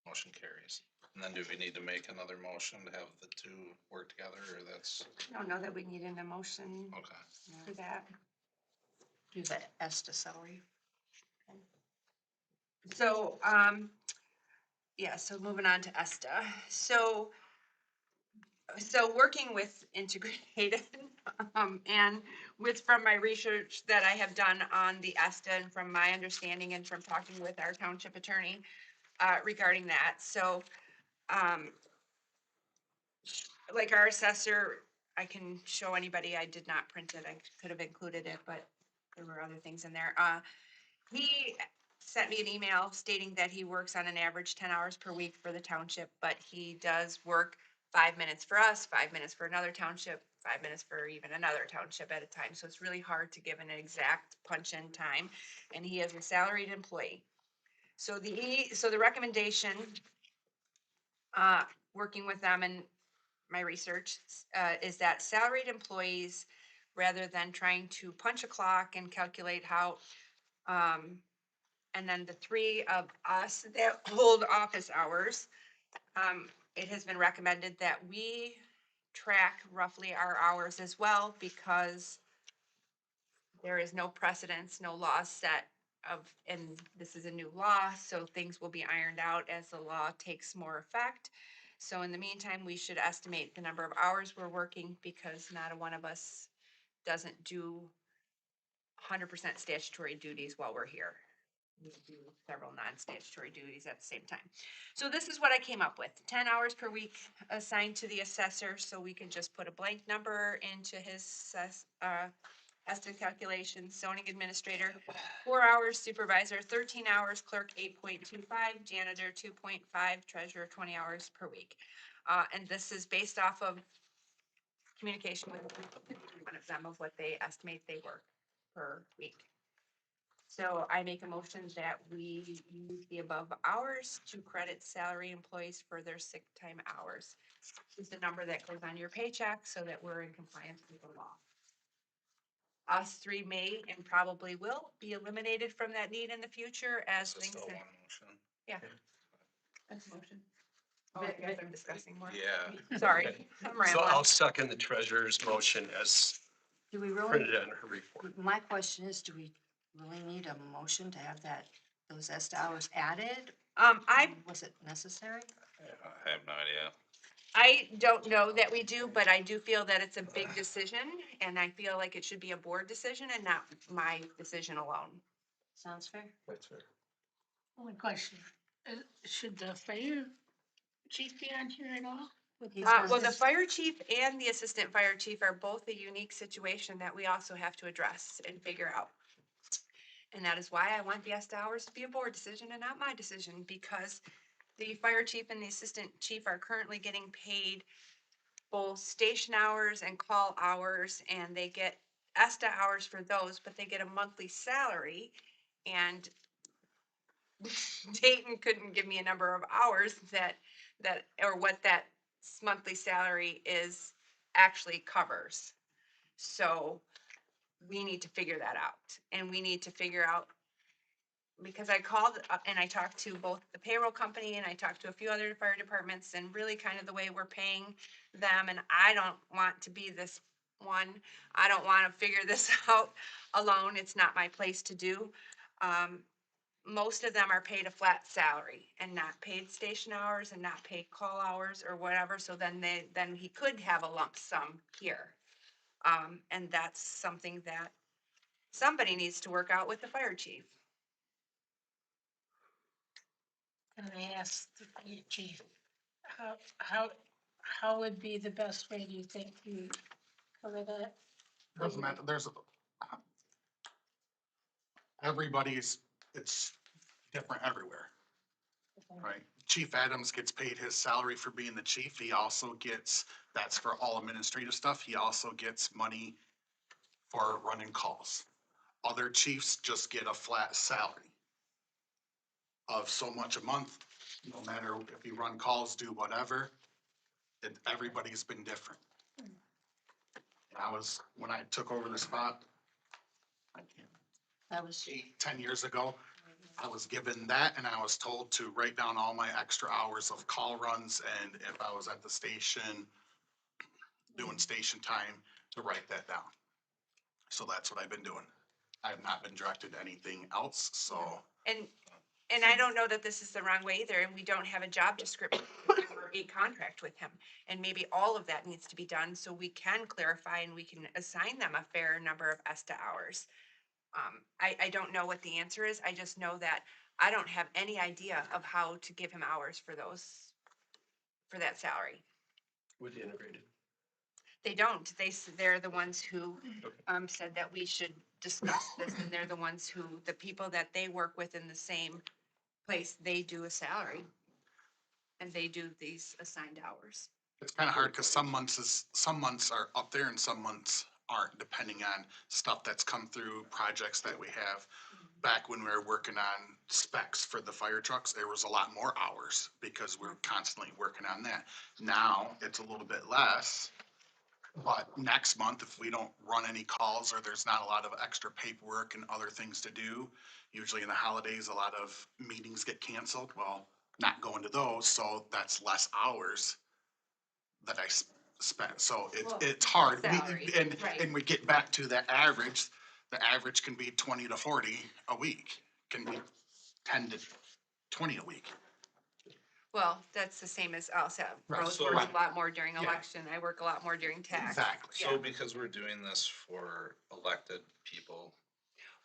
Motion carries. And then do we need to make another motion to have the two work together, or that's, I don't know that we need an emotion okay. for that. Do the ESTA salary. So, yeah, so moving on to ESTA. So working with integrated, and from my research that I have done on the ESTA and from my understanding and from talking with our township attorney, regarding that. So, like our assessor, I can show anybody, I did not print it, I could have included it, but there were other things in there. He sent me an email stating that he works on an average 10 hours per week for the township, but he does work 5 minutes for us, 5 minutes for another township, 5 minutes for even another township at a time. So it's really hard to give an exact punch-in time, and he is a salaried employee. So the recommendation, working with them and my research, is that salaried employees rather than trying to punch a clock and calculate how, and then the three of us that hold office hours, it has been recommended that we track roughly our hours as well, because there is no precedence, no law set of, and this is a new law, so things will be ironed out as the law takes more effect. So in the meantime, we should estimate the number of hours we're working, because not a one of us doesn't do 100% statutory duties while we're here. We do several non-statutory duties at the same time. So this is what I came up with: 10 hours per week assigned to the assessor, so we can just put a blank number into his estimate calculations. Zoning administrator, 4 hours; supervisor, 13 hours; clerk, 8.25; janitor, 2.5; treasurer, 20 hours per week. And this is based off of communication with one of them of what they estimate they work per week. So I make a motion that we use the above hours to credit salary employees for their sick time hours. This is the number that goes on your paycheck, so that we're in compliance with the law. Us three may and probably will be eliminated from that need in the future as Is it things still that, one motion? yeah. That's a motion. Oh, I guess I'm discussing more. Yeah. Sorry, I'm So I'll rambling. second the treasurer's motion as Do we really, printed in her report. my question is, do we really need a motion to have that, those ESTA hours added? Was it necessary? I have no idea. I don't know that we do, but I do feel that it's a big decision, and I feel like it should be a board decision and not my decision alone. Sounds fair. That's fair. One question, should the fire chief be on here at all? He's Well, gonna- the fire chief and the assistant fire chief are both a unique situation that we also have to address and figure out. And that is why I want the ESTA hours to be a board decision and not my decision, because the fire chief and the assistant chief are currently getting paid both station hours and call hours, and they get ESTA hours for those, but they get a monthly salary. And Dayton couldn't give me a number of hours that, or what that monthly salary is actually covers. So we need to figure that out, and we need to figure out, because I called and I talked to both the payroll company and I talked to a few other fire departments, and really kind of the way we're paying them, and I don't want to be this one. I don't want to figure this out alone. It's not my place to do. Most of them are paid a flat salary and not paid station hours and not paid call hours or whatever. So then he could have a lump sum here. And that's something that somebody needs to work out with the fire chief. And I asked the fire chief, how would be the best way, do you think, to cover that? Doesn't matter, everybody's, it's different everywhere, right? Chief Adams gets paid his salary for being the chief. He also gets, that's for all administrative stuff. He also gets money for running calls. Other chiefs just get a flat salary of so much a month, no matter if you run calls, do whatever. Everybody's been different. When I took over the spot, That was, 10 years ago, I was given that, and I was told to write down all my extra hours of call runs, and if I was at the station doing station time, to write that down. So that's what I've been doing. I have not been directed to anything else, so. And I don't know that this is the wrong way either, and we don't have a job description or a contract with him. And maybe all of that needs to be done so we can clarify and we can assign them a fair number of ESTA hours. I don't know what the answer is. I just know that I don't have any idea of how to give him hours for that salary. With the integrated. They don't. They're the ones who said that we should discuss this, and they're the ones who, the people that they work with in the same place, they do a salary. And they do these assigned hours. It's kind of hard because some months are up there and some months aren't, depending on stuff that's come through, projects that we have. Back when we were working on specs for the fire trucks, there was a lot more hours because we're constantly working on that. Now it's a little bit less But next month, if we don't run any calls or there's not a lot of extra paperwork and other things to do, usually in the holidays, a lot of meetings get canceled. Well, not going to those, so that's less hours that I spent. So Well, it's hard. salary, And, right. and we get back to the average. The average can be 20 to 40 a week, can be 10 to 20 a week. Well, that's the same as us. Right. Rose So- works Right. a lot more during Yeah. election. I work a lot more during tax. Exactly. So because we're doing this for elected people,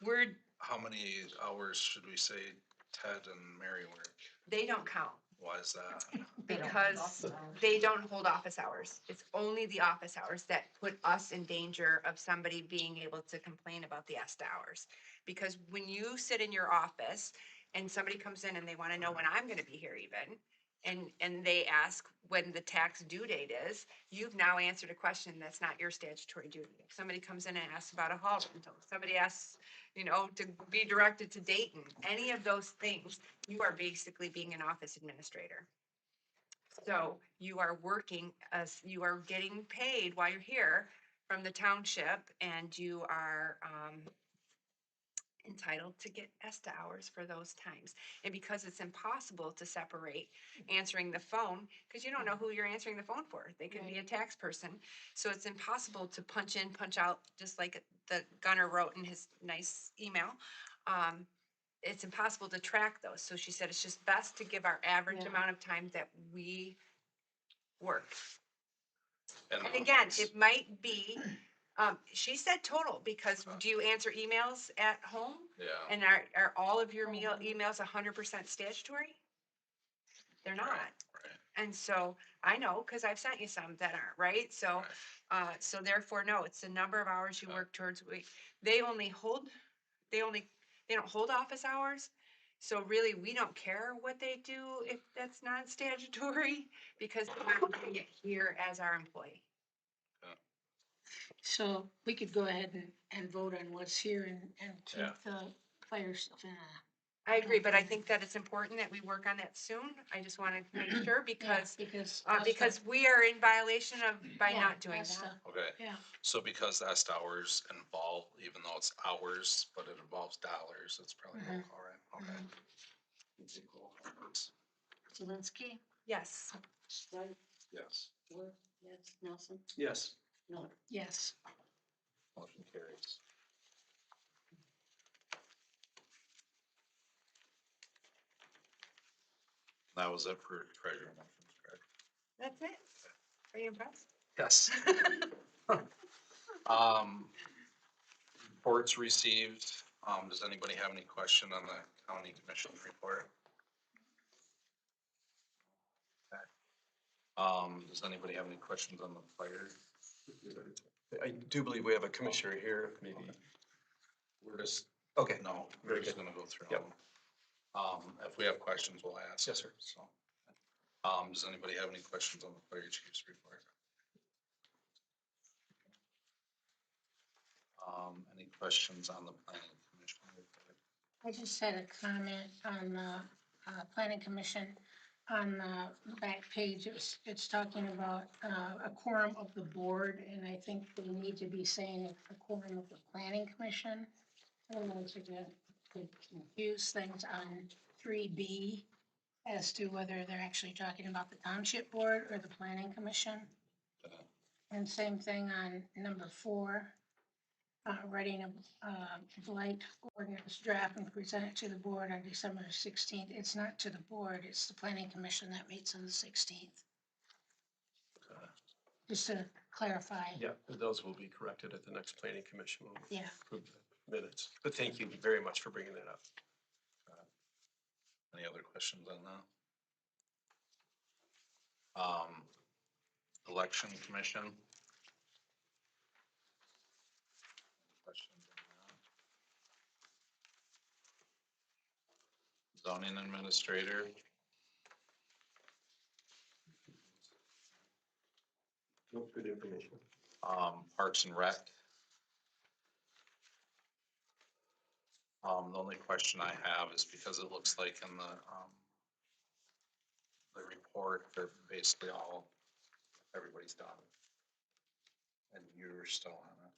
We're, how many hours should we say Ted and Mary work? they don't count Why is that? because they don't hold office hours. It's only the office hours that put us in danger of somebody being able to complain about the ESTA hours. Because when you sit in your office and somebody comes in and they wanna know when I'm gonna be here even, and they ask when the tax due date is, you've now answered a question that's not your statutory duty. If somebody comes in and asks about a hall rental, somebody asks, you know, to be directed to Dayton, any of those things, you are basically being an office administrator. So you are working as, you are getting paid while you're here from the township and you are, entitled to get ESTA hours for those times. And because it's impossible to separate answering the phone, because you don't know who you're answering the phone for. They could be a tax person. So it's impossible to punch in, punch out, just like the gunner wrote in his nice email. It's impossible to track those. So she said it's just best to give our average Yeah. amount of time that we work. And And again, it might be, she said total, because do you answer emails at home? Yeah, And are all of your emails 100% statutory? They're not. right. And so I know, cause I've sent you some that aren't, right? So, so therefore, no, it's the number of hours you work towards a week. They only hold, they don't hold office hours. So really, we don't care what they do if that's not statutory, because they're not doing it here as our employee. So we could go ahead and vote on what's here and keep Yeah. the fire stuff in. I agree, but I think that it's important that we work on that soon. I just wanna make sure because, because we are in violation of, by not doing that. Okay, Yeah, so because the EST hours involve, even though it's hours, but it involves dollars, it's probably Mhm. all right, okay. Zelinski, Yes. White, Yes, Wood, yes, Nelson, Yes. Miller. yes. motion carries. That was it for treasurer motions, correct? That's it. Are you impressed? Yes. Reports received, does anybody have any question on the county commission report? Okay. Does anybody have any questions on the fire? I do believe we have a commissioner here, maybe. We're just, Okay. no, we're Very just good. gonna go through Yep. them. If we have questions, we'll ask. Yes, sir. So, does anybody have any questions on the fire chief's report? Any questions on the planning commission report? I just had a comment on the, planning commission. On the back page, it's talking about, a quorum of the board, and I think we need to be saying a quorum of the planning commission. Otherwise, it could confuse things on 3B as to whether they're actually talking about the township board or the planning commission. And same thing on number 4, writing a blight ordinance draft and present it to the board on December 16th. It's not to the board, it's the planning commission that meets on the 16th. Just to clarify. Yeah, those will be corrected at the next planning commission. When we Yeah. approve the minutes. But thank you very much for bringing that up. Any other questions on that? Election commission? Questions on that? Zoning administrator? Nope, good information. Parks and Rec? The only question I have is because it looks like in the report, they're basically all, everybody's done. And you're still on it.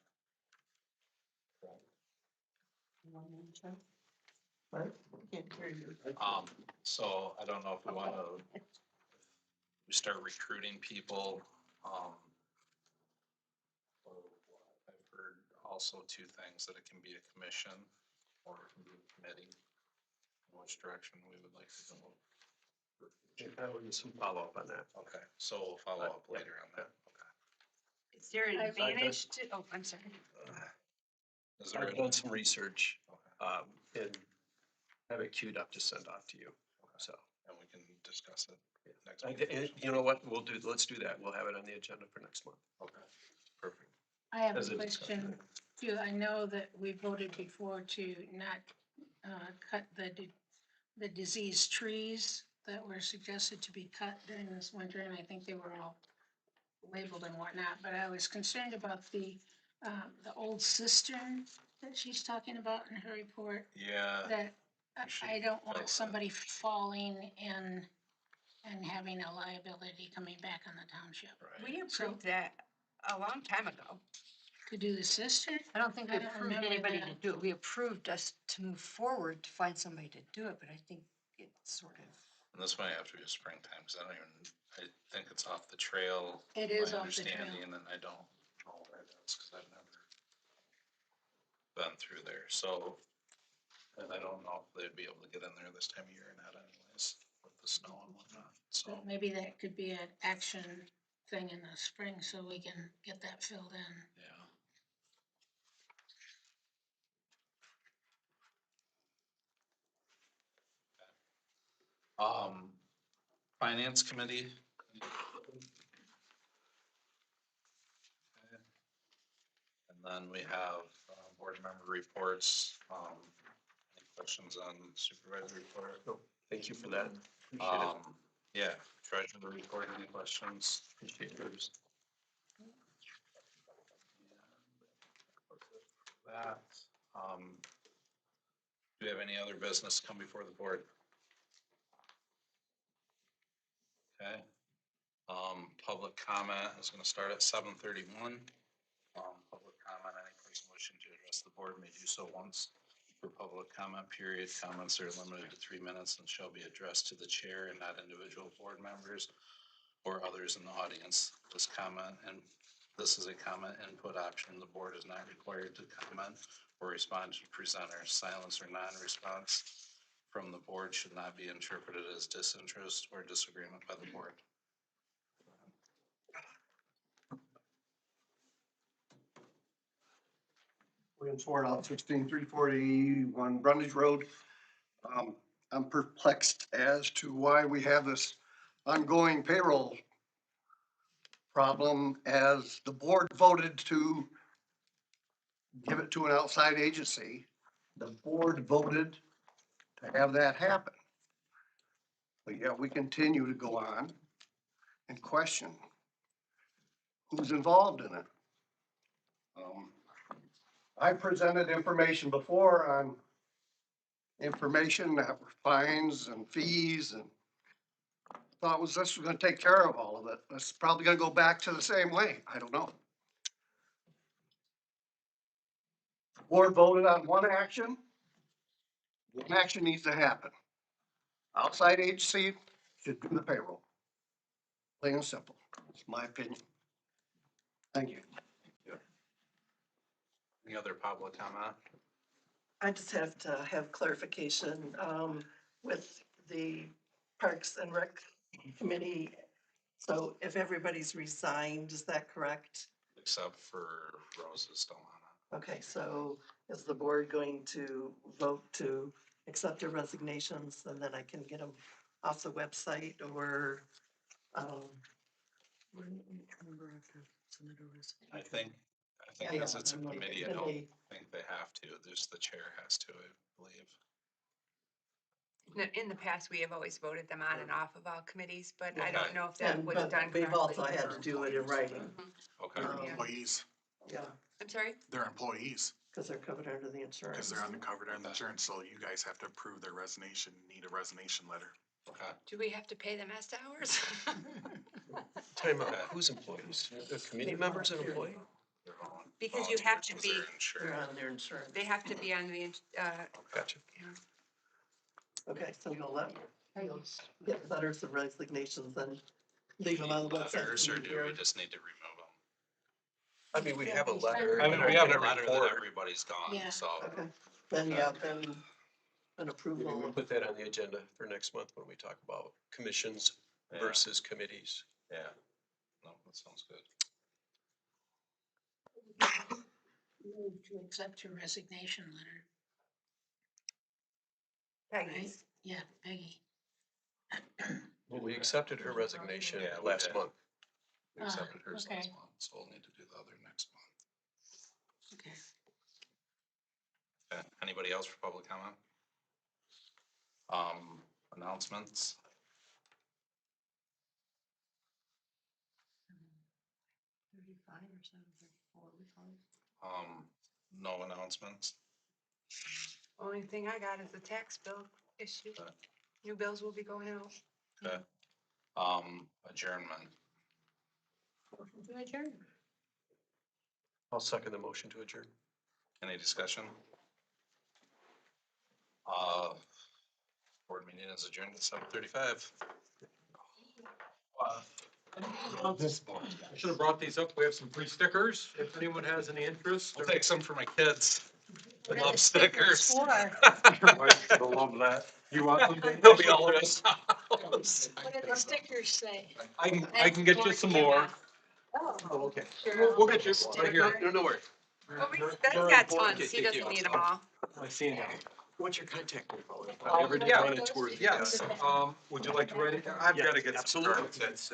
So I don't know if we wanna, we start recruiting people, or what. I've heard also two things, that it can be a commission or it can be a committee. Which direction we would like to go. I would need some follow-up on that. Okay, so we'll follow up later on that, okay. Is there an I've- advantage to, oh, I'm sorry. Is there I've a, done some research, okay, and have it queued up to send off to you, so. and we can discuss it next I, week? and you know what, let's do that, we'll have it on the agenda for next month. Okay, perfect. I have As a a discussion question too. I know that we voted before to not cut the diseased trees that were suggested to be cut during this winter, and I think they were all labeled and whatnot, but I was concerned about the old cistern that she's talking about in her report, Yeah, that You should I don't fill want that. somebody falling in and having a liability coming back on the township. right. We approved that a long time ago. To do the cistern? I don't think we I don't approved remember anybody to that. do it. We approved us to move forward to find somebody to do it, but I think it's sort of. And this might have to be a springtime, cause I think it's off the trail. It is my off the trail. understanding, And I don't know where that's, cause I've never been through there, so. And I don't know if they'd be able to get in there this time of year or not anyways, with the snow and whatnot, so. So maybe that could be an action thing in the spring so we can get that filled in. Yeah. Finance committee. Okay. And then we have, board member reports, any questions on supervisor report? No, thank you for that. Appreciate it. Yeah, treasurer report, any questions? Appreciate yours. That, do we have any other business come before the board? Okay, public comment is gonna start at 7:31. Public comment, any person wishing to address the board may do so once per public comment period. Comments are limited to 3 minutes and shall be addressed to the chair and not individual board members or others in the audience. This is a comment input option. The board is not required to comment or respond to presenters. Silence or non-response from the board should not be interpreted as disinterest or disagreement by the board. William Ford, out 16341 Brundage Road. I'm perplexed as to why we have this ongoing payroll problem, as the board voted to give it to an outside agency. The board voted to have that happen. But yet we continue to go on and question who's involved in it. I presented information before on information that were fines and fees, and thought this was gonna take care of all of it. It's probably gonna go back to the same way. I don't know. The board voted on one action. One action needs to happen. Outside agency should do the payroll. Plain and simple. It's my opinion. Thank you. Any other public comment? I just have to have clarification, with the Parks and Rec Committee. So if everybody's resigned, is that correct? Except for Rose is still on Okay, so is the board going to vote to accept their resignations and then I can get them off the website, or, it. I think Yeah, as it's a I'm like, committee, I can don't they- think they have to. There's the chair has to, I believe. In the past, we have always voted them on and off of all committees, but I Okay. don't know if that And, was but done we've also correctly. had to do it in writing, Okay, They're Yeah. employees, yeah, I'm sorry? they're employees, because they're covered under the because insurance. they're undercovered under insurance, so you guys have to approve their resignation, need a resignation letter. okay. Do we have to pay them hours? Time out, who's employees? The committee members an employee? their own. Because you have to volunteers, be- they're insured. They're on their insurance. They have to be on the, Gotcha. Okay, so you'll get letters of resignations and leave them on the website. Letters, for or the do year. we just need to remove them? I mean, we have a letter. I mean, we have in a a Letter that report. everybody's gone, Yeah. so. Okay, then, yeah, then an Maybe approval. we'll put that on the agenda for next month when we talk about commissions Yeah. versus committees. Yeah, no, that sounds good. Move to accept her resignation letter, Peggy's. yeah, Peggy. Well, we accepted her resignation Yeah, we last did. month. We accepted hers okay. last month, so we'll need to do the other next month. Okay. Okay, anybody else for public comment? Announcements? 35 or 7:34, we closed. No announcements? Only thing I got is the tax bill issue. Okay. New bills will be going out. Okay. Adjournment. Motion to adjourn. I'll second the motion to adjourn. Any discussion? Board meeting is adjourned at 7:35. I should have brought these up. We have some free stickers, if anyone has any interest. I'll take some for my kids. They love stickers. I love that. You want some? Dave? They'll be all over this house. What do the stickers say? I can get you some more. Oh, okay. We'll get you right here. No worries. Oh, Ben's got tons. He doesn't need them all. I see it. What's your contact info? Yeah. Run a tour. Yes, would you like to write it down? I've got to get some Absolutely. cards. That's,